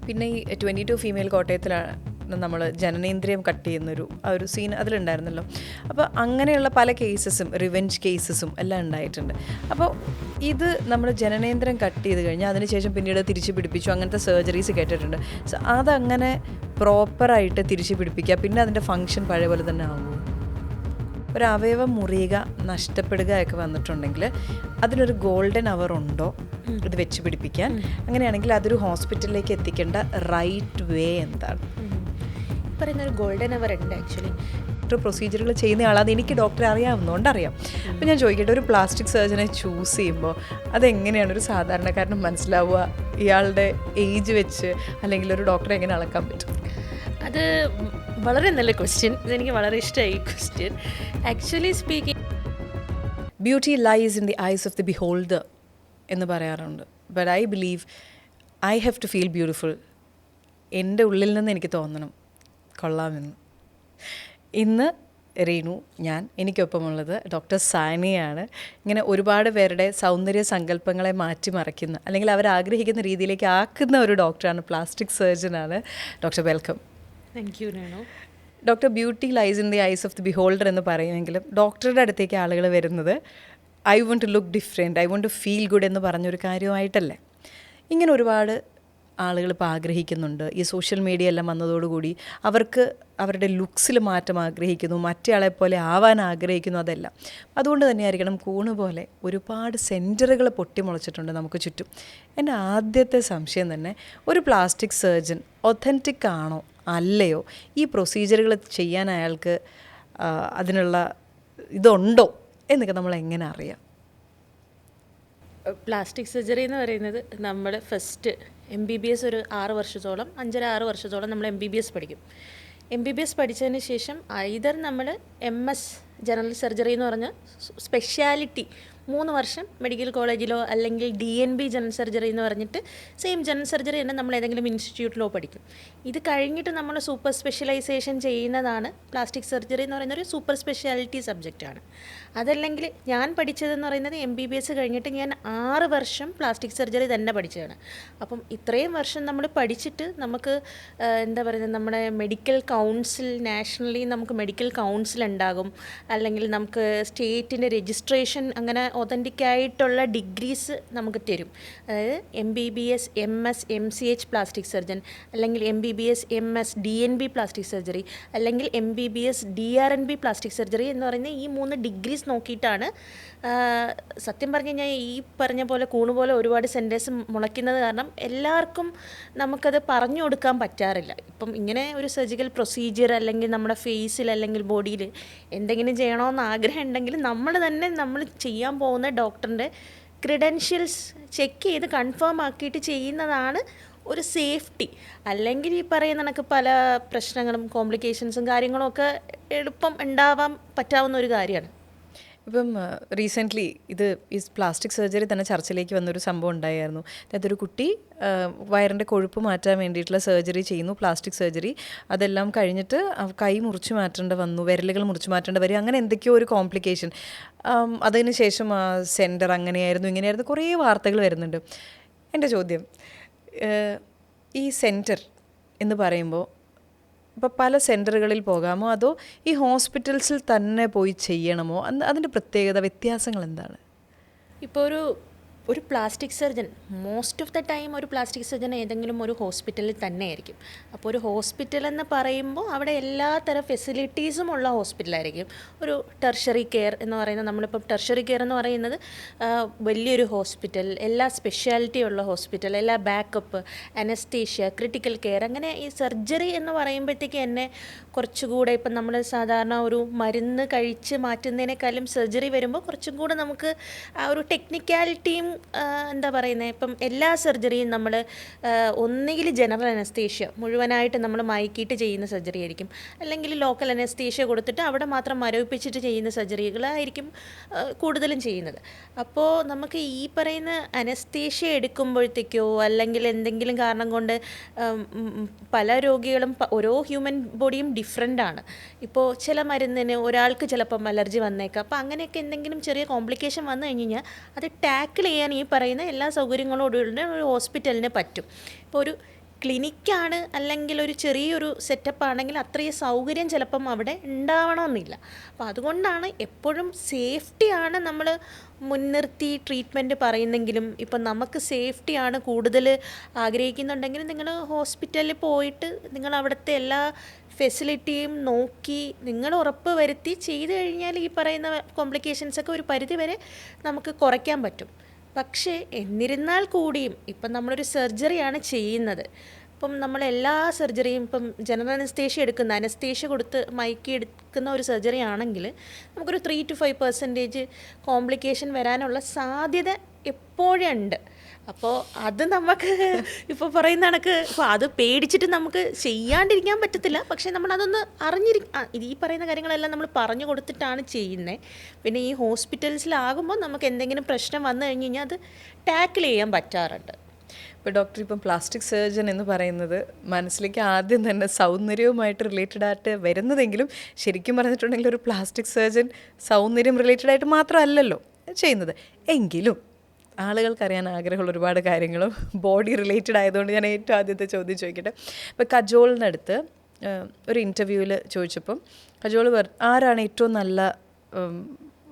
പിന്നെ ഈ 22 ഫീമെയിൽ കോട്ടയത്തിലാണ് നമ്മൾ ജനനേന്ദ്രിയം കട്ട് ചെയ്യുന്നൊരു ആ ഒരു സീൻ അതിലുണ്ടായിരുന്നല്ലോ. അപ്പോൾ അങ്ങനെയുള്ള പല കേസസും റിവെഞ്ച് കേസസും എല്ലാം ഉണ്ടായിട്ടുണ്ട്. അപ്പോൾ ഇത് നമ്മൾ ജനനേന്ദ്രിയം കട്ട് ചെയ്ത് കഴിഞ്ഞാൽ അതിനുശേഷം പിന്നീട് തിരിച്ച് പിടിപ്പിച്ചു അങ്ങനത്തെ സർജറീസ് കേട്ടിട്ടുണ്ട്. സോ അതങ്ങനെ പ്രോപ്പറായിട്ട് തിരിച്ച് പിടിപ്പിക്കുക, പിന്നെ അതിൻ്റെ ഫങ്ഷൻ പഴയ പോലെ തന്നെ ആകുമോ? ഒരു അവയവം മുറിയുക, നഷ്ടപ്പെടുക ഒക്കെ വന്നിട്ടുണ്ടെങ്കിൽ അതിനൊരു ഗോൾഡൻ അവർ ഉണ്ടോ ഇത് വെച്ച് പിടിപ്പിക്കാൻ? അങ്ങനെയാണെങ്കിൽ അതൊരു ഹോസ്പിറ്റലിലേക്ക് എത്തിക്കേണ്ട റൈറ്റ് വേ എന്താണ്? പറയുന്നൊരു ഗോൾഡൻ അവർ ഉണ്ട് ആക്ച്വലി. പ്രൊസീജിയറുകൾ ചെയ്യുന്ന ആളാണ്, എനിക്ക് ഡോക്ടറെ അറിയാവുന്നതുകൊണ്ട് അറിയാം. അപ്പോൾ ഞാൻ ചോദിക്കട്ടെ, ഒരു പ്ലാസ്റ്റിക് സർജനെ ചൂസ് ചെയ്യുമ്പോൾ അതെങ്ങനെയാണ് ഒരു സാധാരണക്കാരന് മനസ്സിലാവുക? ഇയാളുടെ ഏജ് വെച്ച് അല്ലെങ്കിൽ ഒരു ഡോക്ടറെ എങ്ങനെ അളക്കാൻ പറ്റും? അത് വളരെ നല്ല ക്വസ്റ്റ്യൻ. ഇതെനിക്ക് വളരെ ഇഷ്ടമായി ഈ question. Actually speaking, beauty lies in the eyes of the beholder എന്ന് പറയാറുണ്ട്. But I believe I have to feel beautiful. എൻ്റെ ഉള്ളിൽ നിന്ന് എനിക്ക് തോന്നണം കൊള്ളാമെന്ന്. ഇന്ന് റീനു, എനിക്കൊപ്പമുള്ളത് ഡോക്ടർ സാനിയാണ്. ഇങ്ങനെ ഒരുപാട് പേരുടെ സൗന്ദര്യ സങ്കല്പങ്ങളെ മാറ്റിമറിക്കുന്ന അല്ലെങ്കിൽ അവരാഗ്രഹിക്കുന്ന രീതിയിലേക്ക് ആക്കുന്ന ഒരു ഡോക്ടറാണ്, പ്ലാസ്റ്റിക് സർജനാണ്. Doctor welcome. Thank you Nanu. Doctor beauty lies in the eyes of the beholder എന്ന് പറയുമെങ്കിലും ഡോക്ടറുടെ അടുത്തേക്ക് ആളുകൾ വരുന്നത് I want to look different, I want to feel good എന്ന് പറഞ്ഞൊരു കാര്യമായിട്ടല്ലേ. ഇങ്ങനെ ഒരുപാട് ആളുകൾ ഇപ്പോൾ ആഗ്രഹിക്കുന്നുണ്ട്. ഈ സോഷ്യൽ മീഡിയ എല്ലാം വന്നതോടുകൂടി അവർക്ക് അവരുടെ ലുക്സിൽ മാറ്റം ആഗ്രഹിക്കുന്നു, മറ്റേ പോലെ ആവാൻ ആഗ്രഹിക്കുന്നു. അതെല്ലാം അതുകൊണ്ട് തന്നെയായിരിക്കണം കൂണ് പോലെ ഒരുപാട് സെൻറ്ററുകൾ പൊട്ടിമുളച്ചിട്ടുണ്ട് നമുക്ക് ചുറ്റും. എൻ്റെ ആദ്യത്തെ സംശയം തന്നെ, ഒരു പ്ലാസ്റ്റിക് സർജൻ ഒത്തൻറ്റിക് ആണോ അല്ലയോ? ഈ പ്രൊസീജിയറുകൾ ചെയ്യാൻ അയാൾക്ക് അതിനുള്ള ഇതുണ്ടോ എന്നൊക്കെ നമ്മൾ എങ്ങനെ അറിയാം? പ്ലാസ്റ്റിക് സർജറി എന്ന് പറയുന്നത് നമ്മൾ ഫസ്റ്റ് MBBS ഒരു 6 വർഷത്തോളം 5.5-6 വർഷത്തോളം നമ്മൾ MBBS പഠിക്കും. MBBS പഠിച്ചതിന് ശേഷം ഐദർ നമ്മൾ MS ജനറൽ സർജറി എന്ന് പറഞ്ഞ സ്പെഷ്യാലിറ്റി 3 വർഷം മെഡിക്കൽ കോളേജിലോ അല്ലെങ്കിൽ DNB ജനറൽ സർജറി എന്ന് പറഞ്ഞിട്ട് സെയിം ജനറൽ സർജറി തന്നെ നമ്മൾ ഏതെങ്കിലും ഇൻസ്റ്റിറ്റ്യൂട്ടിലോ പഠിക്കും. ഇത് കഴിഞ്ഞിട്ട് നമ്മൾ സൂപ്പർ സ്പെഷ്യലൈസേഷൻ ചെയ്യുന്നതാണ് പ്ലാസ്റ്റിക് സർജറി എന്ന് പറയുന്ന ഒരു സൂപ്പർ സ്പെഷ്യാലിറ്റി സബ്ജക്റ്റാണ്. അതല്ലെങ്കിൽ ഞാൻ പഠിച്ചതെന്ന് പറയുന്നത് MBBS കഴിഞ്ഞിട്ട് ഞാൻ 6 വർഷം പ്ലാസ്റ്റിക് സർജറി തന്നെ പഠിച്ചതാണ്. അപ്പം ഇത്രയും വർഷം നമ്മൾ പഠിച്ചിട്ട് നമുക്ക് എന്താ പറയുന്നത്, നമ്മുടെ മെഡിക്കൽ കൗൺസിൽ, നാഷണലി നമുക്ക് മെഡിക്കൽ കൗൺസിൽ ഉണ്ടാകും, അല്ലെങ്കിൽ നമുക്ക് സ്റ്റേറ്റിൻ്റെ രജിസ്ട്രേഷൻ, അങ്ങനെ ഒതൻറ്റിക് ആയിട്ടുള്ള ഡിഗ്രീസ് നമുക്ക് തരും. അതായത് MBBS MS MCH plastic surgeon, അല്ലെങ്കിൽ MBBS MS DNB plastic surgery, അല്ലെങ്കിൽ MBBS DRNB പ്ലാസ്റ്റിക് സർജറി എന്ന് പറയുന്ന ഈ 3 ഡിഗ്രീസ് നോക്കിയിട്ടാണ്. സത്യം പറഞ്ഞു കഴിഞ്ഞാൽ ഈ പറഞ്ഞ പോലെ കൂണുപോലെ ഒരുപാട് സെൻറ്റേഴ്സ് മുളയ്ക്കുന്നത് കാരണം എല്ലാവർക്കും നമുക്കത് പറഞ്ഞു കൊടുക്കാൻ പറ്റാറില്ല. ഇപ്പം ഇങ്ങനെ ഒരു സർജിക്കൽ പ്രൊസീജിയർ അല്ലെങ്കിൽ നമ്മുടെ ഫേസിൽ അല്ലെങ്കിൽ ബോഡിയിൽ എന്തെങ്കിലും ചെയ്യണമെന്ന് ആഗ്രഹം ഉണ്ടെങ്കിൽ നമ്മൾ ചെയ്യാൻ പോകുന്ന ഡോക്ടറിൻ്റെ ക്രെഡൻഷ്യൽസ് ചെക്ക് ചെയ്ത് കൺഫേം ആക്കിയിട്ട് ചെയ്യുന്നതാണ് ഒരു സേഫ്റ്റി. അല്ലെങ്കിൽ ഈ പറയുന്ന കണക്ക് പല പ്രശ്നങ്ങളും കോംപ്ലിക്കേഷൻസും കാര്യങ്ങളും ഒക്കെ എളുപ്പം ഉണ്ടാവാൻ പറ്റാവുന്ന ഒരു കാര്യമാണ്. ഇപ്പം റീസെൻ്റ്ലി ഈ പ്ലാസ്റ്റിക് സർജറി തന്നെ ചർച്ചയിലേക്ക് വന്നൊരു സംഭവം ഉണ്ടായിരുന്നു. അതായത് ഒരു കുട്ടി വയറിൻ്റെ കൊഴുപ്പ് മാറ്റാൻ വേണ്ടിയിട്ടുള്ള സർജറി ചെയ്യുന്നു, പ്ലാസ്റ്റിക് സർജറി. അതെല്ലാം കഴിഞ്ഞിട്ട് കൈ മുറിച്ച് മാറ്റേണ്ട വന്നു, വിരലുകൾ മുറിച്ച് മാറ്റേണ്ട വരും, അങ്ങനെ എന്തൊക്കെയോ ഒരു കോംപ്ലിക്കേഷൻ. അതിന് ശേഷം സെൻറ്റർ അങ്ങനെയായിരുന്നു ഇങ്ങനെയായിരുന്നു കുറേ വാർത്തകൾ വരുന്നുണ്ട്. എൻ്റെ ചോദ്യം, ഈ സെൻറ്റർ എന്ന് പറയുമ്പോൾ ഇപ്പോൾ പല സെൻറ്ററുകളിൽ പോകാമോ, അതോ ഈ ഹോസ്പിറ്റൽസിൽ തന്നെ പോയി ചെയ്യണമോ? അതിൻ്റെ പ്രത്യേകത, വ്യത്യാസങ്ങൾ എന്താണ്? ഇപ്പോൾ ഒരു plastic surgeon most of the time ഒരു പ്ലാസ്റ്റിക് സർജൻ ഏതെങ്കിലും ഒരു ഹോസ്പിറ്റലിൽ തന്നെ ആയിരിക്കും. അപ്പോൾ ഒരു ഹോസ്പിറ്റൽ എന്ന് പറയുമ്പോൾ അവിടെ എല്ലാ തരം ഫെസിലിറ്റീസും ഉള്ള ഹോസ്പിറ്റലായിരിക്കും. ഒരു ടെർഷറി കെയർ എന്ന് പറയുന്നത്, നമ്മളിപ്പോൾ ടെർഷറി കെയർ എന്ന് പറയുന്നത് വലിയൊരു ഹോസ്പിറ്റൽ, എല്ലാ സ്പെഷ്യാലിറ്റി ഉള്ള ഹോസ്പിറ്റൽ, എല്ലാ ബാക്കപ്പ്, അനസ്തീഷ്യ, ക്രിട്ടിക്കൽ കെയർ, അങ്ങനെ ഈ സർജറി എന്ന് പറയുമ്പോഴത്തേക്ക് എന്നെ കുറച്ചുകൂടെ ഇപ്പം നമ്മൾ സാധാരണ ഒരു മരുന്ന് കഴിച്ച് മാറ്റുന്നതിനേക്കാളും സർജറി വരുമ്പോൾ കുറച്ചും കൂടെ നമുക്ക് ആ ഒരു ടെക്നിക്കാലിറ്റിയും എന്താ പറയുന്നത്, ഇപ്പം എല്ലാ സർജറിയും നമ്മൾ ഒന്നുകിൽ ജനറൽ അനസ്തേഷ്യ മുഴുവനായിട്ട് നമ്മൾ മയക്കിയിട്ട് ചെയ്യുന്ന സർജറി ആയിരിക്കും, അല്ലെങ്കിൽ ലോക്കൽ അനസ്തേഷ്യ കൊടുത്തിട്ട് അവിടെ മാത്രം മരവിപ്പിച്ചിട്ട് ചെയ്യുന്ന സർജറികളായിരിക്കും കൂടുതലും ചെയ്യുന്നത്. അപ്പോൾ നമുക്ക് ഈ പറയുന്ന അനസ്തേഷ്യ എടുക്കുമ്പോഴത്തേക്കോ അല്ലെങ്കിൽ എന്തെങ്കിലും കാരണം കൊണ്ട് പല രോഗികളും ഓരോ ഹ്യൂമൻ ബോഡിയും ഡിഫറെൻ്റാണ്. ഇപ്പോൾ ചില മരുന്നിന് ഒരാൾക്ക് ചിലപ്പം അലർജി വന്നേക്കാം. അപ്പോൾ അങ്ങനെയൊക്കെ എന്തെങ്കിലും ചെറിയ കോംപ്ലിക്കേഷൻ വന്നു കഴിഞ്ഞ് കഴിഞ്ഞാൽ അത് ടാക്കിൾ ചെയ്യാൻ ഈ പറയുന്ന എല്ലാ സൗകര്യങ്ങളോടുകൂടി ഒരു ഹോസ്പിറ്റലിന് പറ്റും. ഇപ്പോൾ ഒരു ക്ലിനിക്കാണ് അല്ലെങ്കിൽ ഒരു ചെറിയൊരു സെറ്റപ്പ് ആണെങ്കിൽ അത്രയും സൗകര്യം ചിലപ്പം അവിടെ ഉണ്ടാവണമെന്നില്ല. അപ്പോൾ അതുകൊണ്ടാണ് എപ്പോഴും സേഫ്റ്റിയാണ് നമ്മൾ മുൻനിർത്തി ട്രീറ്റ്മെൻറ്റ് പറയുന്നെങ്കിലും ഇപ്പം നമുക്ക് സേഫ്റ്റിയാണ് കൂടുതൽ ആഗ്രഹിക്കുന്നുണ്ടെങ്കിൽ നിങ്ങൾ ഹോസ്പിറ്റലിൽ പോയിട്ട് നിങ്ങൾ അവിടുത്തെ എല്ലാ ഫെസിലിറ്റിയും നോക്കി നിങ്ങൾ ഉറപ്പ് വരുത്തി ചെയ്തു കഴിഞ്ഞാൽ ഈ പറയുന്ന കോംപ്ലിക്കേഷൻസൊക്കെ ഒരു പരിധി വരെ നമുക്ക് കുറയ്ക്കാൻ പറ്റും. പക്ഷേ എന്നിരുന്നാൽ കൂടിയും ഇപ്പം നമ്മളൊരു സർജറിയാണ് ചെയ്യുന്നത്. ഇപ്പം നമ്മളെല്ലാ സർജറിയും ഇപ്പം ജനറൽ അനസ്തേഷ്യ എടുക്കുന്ന അനസ്തേഷ്യ കൊടുത്ത് മയക്കി എടുക്കുന്ന ഒരു സർജറി ആണെങ്കിൽ നമുക്കൊരു 3 to 5% കോംപ്ലിക്കേഷൻ വരാനുള്ള സാധ്യത എപ്പോഴും ഉണ്ട്. അപ്പോൾ അത് നമുക്ക് ഇപ്പോൾ പറയുന്ന കണക്ക് ഇപ്പോൾ അത് പേടിച്ചിട്ട് നമുക്ക് ചെയ്യാണ്ടിരിക്കാൻ പറ്റത്തില്ല. പക്ഷേ നമ്മളതൊന്ന് ഈ പറയുന്ന കാര്യങ്ങളെല്ലാം നമ്മൾ പറഞ്ഞു കൊടുത്തിട്ടാണ് ചെയ്യുന്നത്. പിന്നെ ഈ ഹോസ്പിറ്റൽസിലാകുമ്പോൾ നമുക്ക് എന്തെങ്കിലും പ്രശ്നം വന്നു കഴിഞ്ഞ് കഴിഞ്ഞാൽ അത് ടാക്കിൾ ചെയ്യാൻ പറ്റാറുണ്ട്. ഇപ്പോൾ ഡോക്ടർ ഇപ്പം പ്ലാസ്റ്റിക് സർജൻ എന്ന് പറയുന്നത് മനസ്സിലേക്ക് ആദ്യം തന്നെ സൗന്ദര്യവുമായിട്ട് റിലേറ്റഡ് ആയിട്ട് വരുന്നതെങ്കിലും ശരിക്കും പറഞ്ഞിട്ടുണ്ടെങ്കിൽ ഒരു പ്ലാസ്റ്റിക് സർജൻ സൗന്ദര്യം റിലേറ്റഡ് ആയിട്ട് മാത്രമല്ലല്ലോ ചെയ്യുന്നത്. എങ്കിലും ആളുകൾക്കറിയാൻ ആഗ്രഹമുള്ള ഒരുപാട് കാര്യങ്ങളും ബോഡി റിലേറ്റഡ് ആയതുകൊണ്ട് ഞാൻ ഏറ്റവും ആദ്യത്തെ ചോദ്യം ചോദിക്കട്ടെ. ഇപ്പോൾ കജോളിനടുത്ത് ഒരു ഇൻ്റർവ്യൂവിൽ ചോദിച്ചപ്പം കജോൾ ആരാണ് ഏറ്റവും നല്ല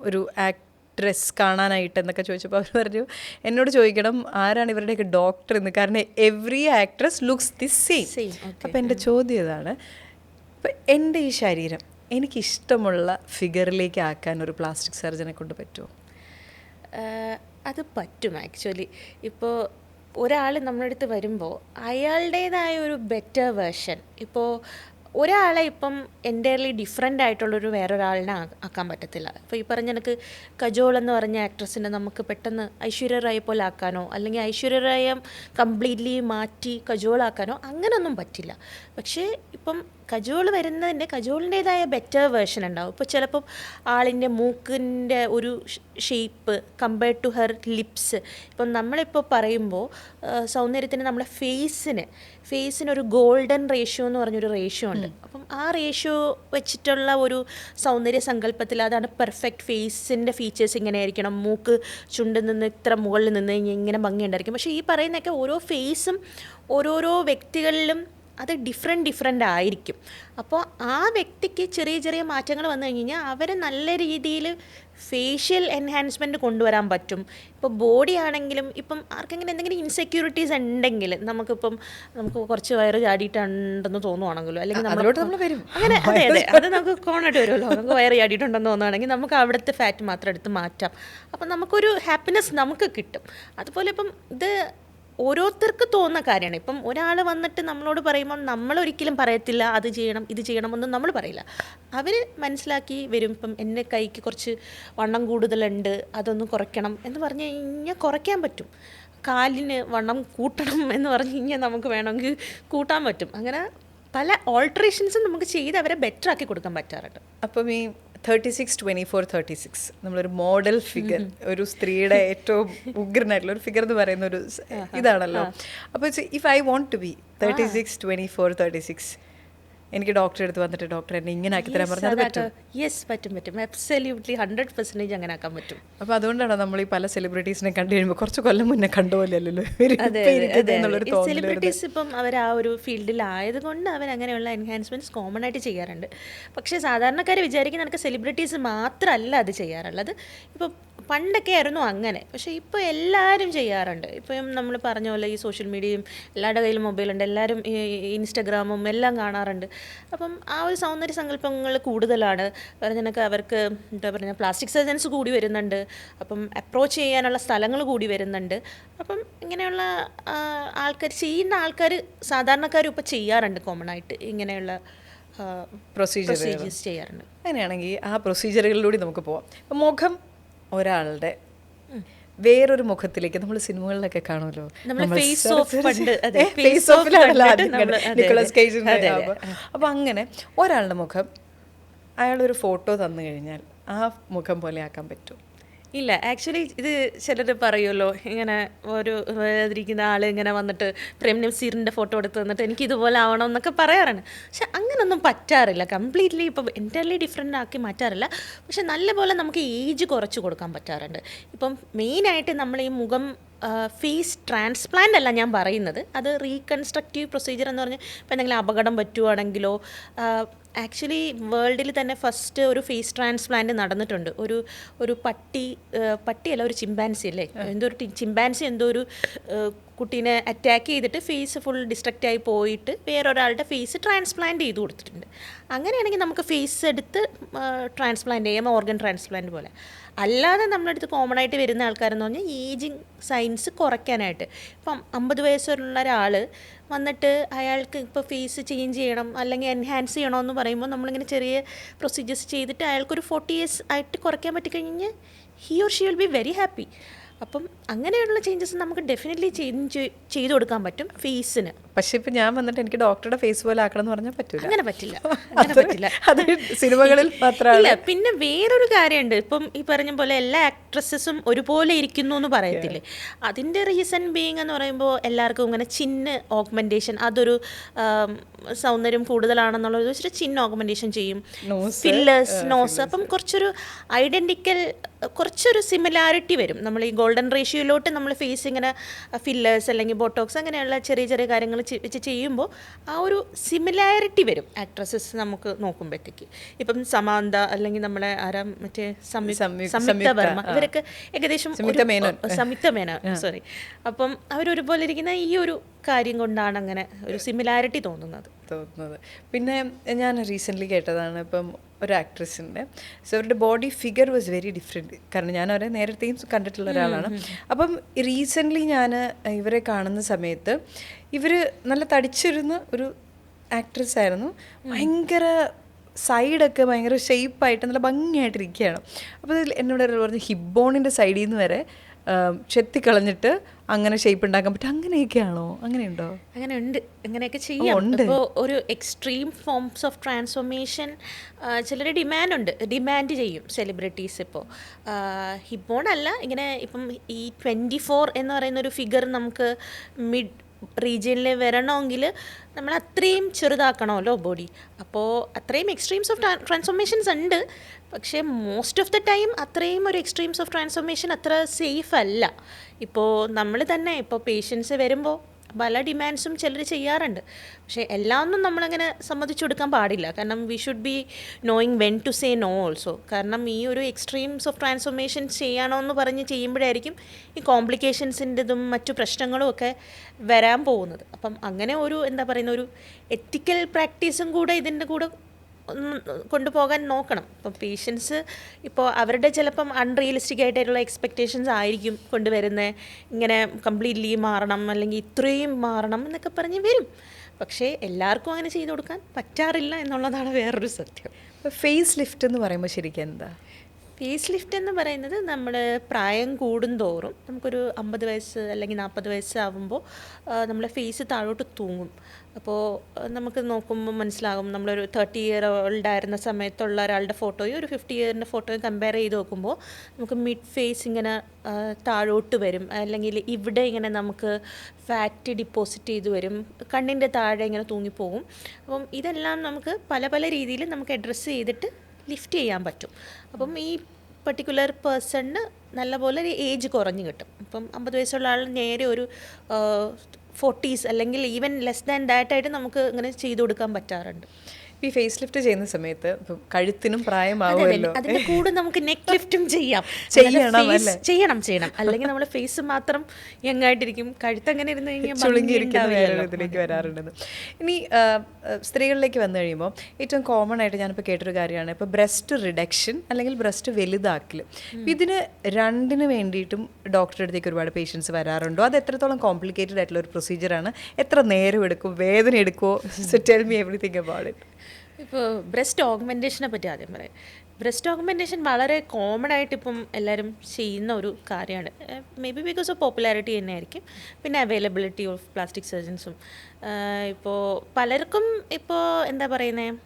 ഒരു ആക്ട്രസ് കാണാനായിട്ട് എന്നൊക്കെ ചോദിച്ചപ്പോൾ അവർ പറഞ്ഞു എന്നോട് ചോദിക്കണം ആരാണ് ഇവരുടെയൊക്കെ ഡോക്ടർ എന്ന്, കാരണം every actress looks the same. അപ്പോൾ എൻ്റെ ചോദ്യം ഇതാണ്, ഇപ്പം എൻ്റെ ഈ ശരീരം എനിക്കിഷ്ടമുള്ള ഫിഗറിലേക്ക് ആക്കാൻ ഒരു പ്ലാസ്റ്റിക് സർജനെ കൊണ്ട് പറ്റുമോ? അത് പറ്റും ആക്ച്വലി. ഇപ്പോൾ ഒരാൾ നമ്മുടെ അടുത്ത് വരുമ്പോൾ അയാളുടേതായ ഒരു ബെറ്റർ വേർഷൻ, ഇപ്പോൾ ഒരാളെ ഇപ്പം എൻ്റയർലി ഡിഫറെൻ്റ് ആയിട്ടുള്ളൊരു വേറൊരാളിനെ ആക്കാൻ പറ്റത്തില്ല. ഇപ്പോൾ ഈ പറഞ്ഞ എനിക്ക് കജോൾ എന്ന് പറഞ്ഞ ആക്ട്രസിനെ നമുക്ക് പെട്ടെന്ന് ഐശ്വര്യ റായെ പോലെ ആക്കാനോ അല്ലെങ്കിൽ ഐശ്വര്യ റായെ കംപ്ലീറ്റ്ലി മാറ്റി കജോളാക്കാനോ അങ്ങനെയൊന്നും പറ്റില്ല. പക്ഷേ ഇപ്പം കജോൾ വരുന്നതിൻ്റെ കജോളിൻ്റേതായ ബെറ്റർ വേർഷൻ ഉണ്ടാവും. ഇപ്പോൾ ചിലപ്പം ആളിൻ്റെ മൂക്കിൻ്റെ ഒരു shape compared to her lips. ഇപ്പം നമ്മളിപ്പോൾ പറയുമ്പോൾ സൗന്ദര്യത്തിന് നമ്മളെ ഫേസിനൊരു ഗോൾഡൻ റേഷ്യോ എന്ന് പറഞ്ഞൊരു റേഷ്യോ ഉണ്ട്. അപ്പം ആ റേഷ്യോ വെച്ചിട്ടുള്ള ഒരു സൗന്ദര്യ സങ്കല്പത്തിൽ അതാണ് പെർഫെക്റ്റ്. ഫേസിൻ്റെ ഫീച്ചേഴ്സ് ഇങ്ങനെ ആയിരിക്കണം, മൂക്ക് ചുണ്ടിൽ നിന്ന് ഇത്ര മുകളിൽ നിന്ന് കഴിഞ്ഞാൽ ഇങ്ങനെ ഭംഗിയുണ്ടായിരിക്കും. പക്ഷേ ഈ പറയുന്നതൊക്കെ ഓരോ ഫേസും ഓരോരോ വ്യക്തികളിലും അത് ഡിഫറെൻ്റ് ആയിരിക്കും. അപ്പോൾ ആ വ്യക്തിക്ക് ചെറിയ ചെറിയ മാറ്റങ്ങൾ വന്നു കഴിഞ്ഞ് കഴിഞ്ഞാൽ അവരെ നല്ല രീതിയിൽ ഫേഷ്യൽ എൻഹാൻസ്മെൻറ്റ് കൊണ്ടുവരാൻ പറ്റും. ഇപ്പോൾ ബോഡി ആണെങ്കിലും ഇപ്പം ആർക്കെങ്കിലും എന്തെങ്കിലും ഇൻസെക്യൂരിറ്റീസ് ഉണ്ടെങ്കിൽ നമുക്ക് കുറച്ച് വയറ് ചാടിയിട്ടുണ്ടെന്ന് തോന്നുവാണെങ്കിലോ അല്ലെങ്കിൽ നമ്മൾ വരും അങ്ങനെ അതെ അത് നമുക്ക് കോണായിട്ട് വരുമല്ലോ, നമുക്ക് വയറ് ചാടിയിട്ടുണ്ടെന്ന് തോന്നുകയാണെങ്കിൽ നമുക്ക് അവിടുത്തെ ഫാറ്റ് മാത്രം എടുത്ത് മാറ്റാം. അപ്പം നമുക്കൊരു ഹാപ്പിനെസ് നമുക്ക് കിട്ടും. അതുപോലെ ഇപ്പം ഇത് ഓരോരുത്തർക്ക് തോന്നുന്ന കാര്യമാണ്. ഇപ്പം ഒരാൾ വന്നിട്ട് നമ്മളോട് പറയുമ്പോൾ നമ്മളൊരിക്കലും പറയത്തില്ല അത് ചെയ്യണം ഇത് ചെയ്യണമെന്നും നമ്മൾ പറയില്ല. അവർ മനസ്സിലാക്കി വരും. ഇപ്പം എൻ്റെ കൈക്ക് കുറച്ച് വണ്ണം കൂടുതലുണ്ട്, അതൊന്ന് കുറയ്ക്കണം എന്ന് പറഞ്ഞു കഴിഞ്ഞാൽ കുറയ്ക്കാൻ പറ്റും. കാലിന് വണ്ണം കൂട്ടണം എന്ന് പറഞ്ഞു കഴിഞ്ഞാൽ നമുക്ക് വേണമെങ്കിൽ കൂട്ടാൻ പറ്റും. അങ്ങനെ പല ഓൾട്ടറേഷൻസും നമുക്ക് ചെയ്ത് അവരെ ബെറ്റർ ആക്കി കൊടുക്കാൻ പറ്റാറുണ്ട്. അപ്പം ഈ 36-24-36 നമ്മളൊരു മോഡൽ ഫിഗർ, ഒരു സ്ത്രീയുടെ ഏറ്റവും ഉഗ്രനായിട്ടുള്ള ഒരു ഫിഗർ എന്ന് പറയുന്ന ഒരു ഇതാണല്ലോ. അപ്പോൾ if I want to be 36-24-36 എനിക്ക് ഡോക്ടറെ അടുത്ത് വന്നിട്ട് ഡോക്ടർ എന്നെ ഇങ്ങനെ ആക്കി തരാൻ പറഞ്ഞാൽ പറ്റും? യെസ് പറ്റും. അബ്സല്യൂട്ട്ലി 100% അങ്ങനെ ആക്കാൻ പറ്റും. അപ്പോൾ അതുകൊണ്ടാണ് നമ്മൾ ഈ പല സെലിബ്രിറ്റീസിനെ കണ്ടു കഴിയുമ്പോൾ കുറച്ച് കൊല്ലം മുന്നേ കണ്ടുപോലെയല്ലോ സെലിബ്രിറ്റീസ് ഇപ്പം അവർ ആ ഒരു ഫീൽഡിലായതുകൊണ്ട് അവരങ്ങനെയുള്ള എൻഹാൻസ്മെൻറ്റ്സ് കോമൺ ആയിട്ട് ചെയ്യാറുണ്ട്. പക്ഷേ സാധാരണക്കാർ വിചാരിക്കുന്ന എനിക്ക് സെലിബ്രിറ്റീസ് മാത്രമല്ല അത് ചെയ്യാറുള്ളത്. ഇപ്പം പണ്ടൊക്കെ ആയിരുന്നു അങ്ങനെ, പക്ഷേ ഇപ്പോൾ എല്ലാവരും ചെയ്യാറുണ്ട്. ഇപ്പം നമ്മൾ പറഞ്ഞ പോലെ ഈ സോഷ്യൽ മീഡിയയും എല്ലാവരുടെ കയ്യിലും മൊബൈലുണ്ട്, എല്ലാവരും ഇൻസ്റ്റഗ്രാമും എല്ലാം കാണാറുണ്ട്. അപ്പം ആ ഒരു സൗന്ദര്യ സങ്കല്പങ്ങൾ കൂടുതലാണ്. പറഞ്ഞാൽ അവർക്ക് എന്താ പറയുക പ്ലാസ്റ്റിക് സർജൻസ് കൂടി വരുന്നുണ്ട്. അപ്പം അപ്രോച്ച് ചെയ്യാനുള്ള സ്ഥലങ്ങൾ കൂടി വരുന്നുണ്ട്. അപ്പം ഇങ്ങനെയുള്ള ചെയ്യുന്ന ആൾക്കാർ സാധാരണക്കാരും ഇപ്പോൾ ചെയ്യാറുണ്ട്. കോമൺ ആയിട്ട് ഇങ്ങനെയുള്ള പ്രൊസീജിയേഴ്സ് ചെയ്യാറുണ്ട്. അങ്ങനെയാണെങ്കിൽ ആ പ്രൊസീജിയറുകളിലൂടെ നമുക്ക് പോവാം. ഇപ്പം മുഖം ഒരാളുടെ വേറൊരു മുഖത്തിലേക്ക് നമ്മൾ സിനിമകളിലൊക്കെ കാണുമല്ലോ, നിക്കോളസ് കേജിന്റെ. അപ്പൊ അങ്ങനെ ഒരാളുടെ മുഖം അയാളൊരു ഫോട്ടോ തന്നു കഴിഞ്ഞാൽ ആ മുഖം പോലെ ആക്കാൻ പറ്റും? ഇല്ല. ആക്ച്വലി ഇത് ചിലർ പറയുമല്ലോ, ഇങ്ങനെ ഒരു ഇരിക്കുന്ന ആൾ ഇങ്ങനെ വന്നിട്ട് പ്രേം നസീറിൻ്റെ ഫോട്ടോ എടുത്ത് തന്നിട്ട് എനിക്ക് ഇതുപോലെ ആവണം എന്നൊക്കെ പറയാറുണ്ട്. പക്ഷെ അങ്ങനൊന്നും പറ്റാറില്ല. കംപ്ലീറ്റ്ലി ഇപ്പം എൻ്റർലി ഡിഫറെൻ്റ് ആക്കി മാറ്റാറില്ല. പക്ഷെ നല്ലപോലെ നമുക്ക് ഏജ് കുറച്ച് കൊടുക്കാൻ പറ്റാറുണ്ട്. ഇപ്പം മെയിനായിട്ട് നമ്മൾ ഈ മുഖം ഫേസ് ട്രാൻസ്പ്ലാന്റ് അല്ല ഞാൻ പറയുന്നത്, അത് റീകൺസ്ട്രക്റ്റീവ് പ്രൊസീജിയർ എന്ന് പറഞ്ഞാൽ ഇപ്പോൾ എന്തെങ്കിലും അപകടം പറ്റുവാണെങ്കിലോ, ആക്ച്വലി വേൾഡിൽ തന്നെ ഫസ്റ്റ് ഒരു ഫേസ് ട്രാൻസ്പ്ലാന്റ് നടന്നിട്ടുണ്ട്. ഒരു പട്ടിയല്ല, ഒരു ചിമ്പാൻസി അല്ലേ, എന്തോ ഒരു ചിമ്പാൻസി എന്തോ ഒരു കുട്ടീനെ അറ്റാക്ക് ചെയ്തിട്ട് ഫേസ് ഫുൾ ഡിസ്ട്രക്റ്റ് ആയി പോയിട്ട് വേറൊരാളുടെ ഫേസ് ട്രാൻസ്പ്ലാന്റ് ചെയ്ത് കൊടുത്തിട്ടുണ്ട്. അങ്ങനെയാണെങ്കിൽ നമുക്ക് ഫേസ് എടുത്ത് ട്രാൻസ്പ്ലാന്റ് ചെയ്യാം, ഓർഗൻ ട്രാൻസ്പ്ലാന്റ് പോലെ. അല്ലാതെ നമ്മളടുത്ത് കോമൺ ആയിട്ട് വരുന്ന ആൾക്കാരെന്ന് പറഞ്ഞാൽ ഏജിങ് സൈൻസ് കുറയ്ക്കാനായിട്ട്, ഇപ്പം 50 വയസ്സുള്ള ഒരാൾ വന്നിട്ട് അയാൾക്ക് ഇപ്പോൾ ഫേസ് ചേഞ്ച് ചെയ്യണം അല്ലെങ്കിൽ എൻഹാൻസ് ചെയ്യണമെന്ന് പറയുമ്പോൾ നമ്മളിങ്ങനെ ചെറിയ പ്രൊസീജിയേഴ്സ് ചെയ്തിട്ട് അയാൾക്കൊരു 40 ഇയേഴ്സ് ആയിട്ട് കുറയ്ക്കാൻ പറ്റിക്കഴിഞ്ഞാൽ he or she will be very happy. അപ്പം അങ്ങനെയുള്ള ചേഞ്ചസ് നമുക്ക് ഡെഫിനറ്റ്ലി ചെയ്തു കൊടുക്കാൻ പറ്റും ഫേസിന്. പക്ഷെ ഇപ്പം ഞാൻ വന്നിട്ട് എനിക്ക് ഡോക്ടറുടെ ഫേസ് പോലെ ആക്കണം എന്ന് പറഞ്ഞാൽ പറ്റില്ല. അങ്ങനെ പറ്റില്ല, അങ്ങനെ പറ്റില്ല. അത് സിനിമകളിൽ മാത്രമല്ല. പിന്നെ വേറൊരു കാര്യമുണ്ട്, ഇപ്പം ഈ പറഞ്ഞ പോലെ എല്ലാ ആക്ട്രസസും ഒരുപോലെ ഇരിക്കുന്നു എന്ന് പറയത്തില്ലേ. അതിൻ്റെ റീസൺ ബീങ് എന്ന് പറയുമ്പോൾ എല്ലാവർക്കും ഇങ്ങനെ ചിന്ന് ഓഗ്മെൻറ്റേഷൻ, അതൊരു സൗന്ദര്യം കൂടുതലാണെന്നുള്ളത് വെച്ചിട്ട് ചിന്ന് ഓഗ്മെൻറ്റേഷൻ ചെയ്യും, ഫില്ലേഴ്സ്, നോസ്. അപ്പം കുറച്ചൊരു ഐഡൻറ്റിക്കൽ, കുറച്ചൊരു സിമിലാരിറ്റി വരും. നമ്മൾ ഈ ഗോൾഡൻ റേഷ്യോയിലോട്ട് നമ്മൾ ഫേസ് ഇങ്ങനെ ഫില്ലേഴ്സ് അല്ലെങ്കിൽ ബോട്ടോക്സ് അങ്ങനെയുള്ള ചെറിയ ചെറിയ കാര്യങ്ങൾ വെച്ച് ചെയ്യുമ്പോൾ ആ ഒരു സിമിലാരിറ്റി വരും ആക്ട്രസസ് നമുക്ക് നോക്കുമ്പോഴത്തേക്ക്. ഇപ്പം സമാന്ത അല്ലെങ്കിൽ നമ്മളെ ആരാ മറ്റേ സംയുക്ത വർമ്മ, ഇവരൊക്കെ ഏകദേശം സംയുക്ത മേനോൻ സോറി. അപ്പം അവരൊരുപോലെ ഇരിക്കുന്ന ഈ ഒരു കാര്യം കൊണ്ടാണ് അങ്ങനെ ഒരു സിമിലാരിറ്റി തോന്നുന്നത്. പിന്നെ ഞാൻ റീസെൻ്റ്ലി കേട്ടതാണ്, ഇപ്പം ഒരു ആക്ട്രസിൻ്റെ, സോ അവരുടെ body figure was very different. കാരണം ഞാൻ അവരെ നേരത്തെയും കണ്ടിട്ടുള്ള ഒരാളാണ്. അപ്പം റീസെൻ്റ്ലി ഞാൻ ഇവരെ കാണുന്ന സമയത്ത് ഇവർ നല്ല തടിച്ചിരുന്ന ഒരു ആക്ട്രസ് ആയിരുന്നു. ഭയങ്കര സൈഡൊക്കെ ഭയങ്കര ഷേപ്പായിട്ട് നല്ല ഭംഗിയായിട്ടിരിക്കുകയാണ്. അപ്പോൾ എന്നോട് പറഞ്ഞു ഹിബോണിൻ്റെ സൈഡിൽ നിന്ന് വരെ ചെത്തിക്കളഞ്ഞിട്ട് അങ്ങനെ ഷേപ്പ് ഉണ്ടാക്കാൻ പറ്റും. അങ്ങനെയൊക്കെയാണോ? അങ്ങനെയുണ്ടോ? അങ്ങനെ ഉണ്ട്, അങ്ങനെയൊക്കെ ചെയ്യാം. ഇപ്പോൾ ഒരു എക്സ്ട്രീം ഫോംസ് ഓഫ് ട്രാൻസ്ഫോർമേഷൻ ചിലർ ഡിമാൻഡ് ചെയ്യും സെലിബ്രിറ്റീസ്. ഇപ്പോൾ ഹിബോൺ അല്ല, ഇങ്ങനെ ഇപ്പം ഈ 24 എന്ന് പറയുന്നൊരു ഫിഗർ നമുക്ക് മിഡ് റീജിയനിൽ വരണമെങ്കിൽ നമ്മൾ അത്രയും ചെറുതാക്കണമല്ലോ ബോഡി. അപ്പോൾ അത്രയും എക്സ്ട്രീംസ് ഓഫ് ട്രാൻസ്ഫോർമേഷൻസ് ഉണ്ട്. പക്ഷേ മോസ്റ്റ് ഓഫ് ദ ടൈം അത്രയും ഒരു എക്സ്ട്രീംസ് ഓഫ് ട്രാൻസ്ഫോർമേഷൻ അത്ര സേഫ് അല്ല. ഇപ്പോൾ നമ്മൾ തന്നെ ഇപ്പോൾ പേഷ്യൻസ് വരുമ്പോൾ പല ഡിമാൻഡ്സും ചിലർ ചെയ്യാറുണ്ട്. പക്ഷേ എല്ലാമൊന്നും നമ്മളങ്ങനെ സമ്മതിച്ചു കൊടുക്കാൻ പാടില്ല. കാരണം we should be knowing when to say no also. കാരണം ഈ ഒരു എക്സ്ട്രീംസ് ഓഫ് ട്രാൻസ്ഫോർമേഷൻ ചെയ്യണോ എന്ന് പറഞ്ഞ് ചെയ്യുമ്പോഴായിരിക്കും ഈ കോംപ്ലിക്കേഷൻസിൻ്റെതും മറ്റു പ്രശ്നങ്ങളും ഒക്കെ വരാൻ പോകുന്നത്. അപ്പം അങ്ങനെ ഒരു എന്താ പറയുന്ന ഒരു എത്തിക്കൽ പ്രാക്ടീസും കൂടെ ഇതിൻ്റെ കൂടെ കൊണ്ടുപോകാൻ നോക്കണം. ഇപ്പം പേഷ്യൻസ് ഇപ്പോൾ അവരുടെ ചിലപ്പം അൺറിയലിസ്റ്റിക് ആയിട്ടുള്ള എക്സ്പെക്റ്റേഷൻസ് ആയിരിക്കും കൊണ്ടുവരുന്നത്. ഇങ്ങനെ കംപ്ലീറ്റ്ലി മാറണം അല്ലെങ്കിൽ ഇത്രയും മാറണം എന്നൊക്കെ പറഞ്ഞ് വരും. പക്ഷേ എല്ലാവർക്കും അങ്ങനെ ചെയ്തു കൊടുക്കാൻ പറ്റാറില്ല എന്നുള്ളതാണ് വേറൊരു സത്യം. ഫേസ് ലിഫ്റ്റ് എന്ന് പറയുമ്പോൾ ശരിക്കും എന്താ? ഫേസ് ലിഫ്റ്റ് എന്ന് പറയുന്നത് നമ്മൾ പ്രായം കൂടുന്തോറും നമുക്കൊരു 50 വയസ്സ് അല്ലെങ്കിൽ 40 വയസ്സാകുമ്പോൾ നമ്മളെ ഫേസ് താഴോട്ട് തൂങ്ങും. അപ്പോൾ നമുക്ക് നോക്കുമ്പോൾ മനസ്സിലാകും, നമ്മളൊരു 30 ഇയർ ഓൾഡ് ആയിരുന്ന സമയത്തുള്ള ഒരാളുടെ ഫോട്ടോയും ഒരു 50 ഇയറിൻ്റെ ഫോട്ടോയും കമ്പയർ ചെയ്ത് നോക്കുമ്പോൾ നമുക്ക് മിഡ് ഫേസ് ഇങ്ങനെ താഴോട്ട് വരും, അല്ലെങ്കിൽ ഇവിടെ ഇങ്ങനെ നമുക്ക് ഫാറ്റ് ഡിപ്പോസിറ്റ് ചെയ്ത് വരും, കണ്ണിൻ്റെ താഴെ ഇങ്ങനെ തൂങ്ങിപ്പോകും. അപ്പം ഇതെല്ലാം നമുക്ക് പല പല രീതിയിൽ നമുക്ക് അഡ്രസ്സ് ചെയ്തിട്ട് ലിഫ്റ്റ് ചെയ്യാൻ പറ്റും. അപ്പം ഈ പർട്ടിക്കുലർ പേഴ്സണിന് നല്ലപോലെ ഒരു ഏജ് കുറഞ്ഞ് കിട്ടും. ഇപ്പം 50 വയസ്സുള്ള ആൾ നേരെ ഒരു 40s അല്ലെങ്കിൽ ഈവൻ ലെസ് ദാൻ ദാറ്റ് ആയിട്ട് നമുക്ക് ഇങ്ങനെ ചെയ്തു കൊടുക്കാൻ പറ്റാറുണ്ട്. ഈ ഫേസ് ലിഫ്റ്റ് ചെയ്യുന്ന സമയത്ത് കഴുത്തിനും പ്രായമാവുമല്ലോ, അതിന്റെ കൂടെ നമുക്ക് നെക്ക് ലിഫ്റ്റും ചെയ്യണം. അല്ലെങ്കിൽ നമ്മുടെ ഫേസ് മാത്രം യങ്ങായിട്ടിരിക്കും, കഴുത്ത് അങ്ങനെ ഇരുന്ന് കഴിഞ്ഞാൽ ഇതിലേക്ക് വരാറുണ്ടെന്ന്. ഇനി സ്ത്രീകളിലേക്ക് വന്നു കഴിയുമ്പോൾ ഏറ്റവും കോമൺ ആയിട്ട് ഞാനിപ്പോൾ കേട്ടൊരു കാര്യമാണ് ഇപ്പോൾ ബ്രസ്റ്റ് റിഡക്ഷൻ അല്ലെങ്കിൽ ബ്രസ്റ്റ് വലുതാക്കൽ. ഇതിന് രണ്ടിന് വേണ്ടിയിട്ടും ഡോക്ടറുടെ അടുത്തേക്ക് ഒരുപാട് പേഷ്യൻസ് വരാറുണ്ടോ? അത് എത്രത്തോളം കോംപ്ലിക്കേറ്റഡ് ആയിട്ടുള്ള ഒരു പ്രൊസീജിയറാണ്? എത്ര നേരം എടുക്കും? വേദന എടുക്കുമോ? So tell me everything about it. ഇപ്പോൾ ബ്രസ്റ്റ് ഓഗ്മെൻറ്റേഷനെ പറ്റി ആദ്യം പറയാം. ബ്രസ്റ്റ് ഓഗ്മെൻറ്റേഷൻ വളരെ കോമൺ ആയിട്ട് ഇപ്പം എല്ലാവരും ചെയ്യുന്ന ഒരു കാര്യമാണ്. May be because of popularity തന്നെ ആയിരിക്കും, പിന്നെ അവൈലബിലിറ്റി ഓഫ് പ്ലാസ്റ്റിക് സർജൻസും. ഇപ്പോൾ പലർക്കും ഇപ്പോൾ എന്താ പറയുന്നത്,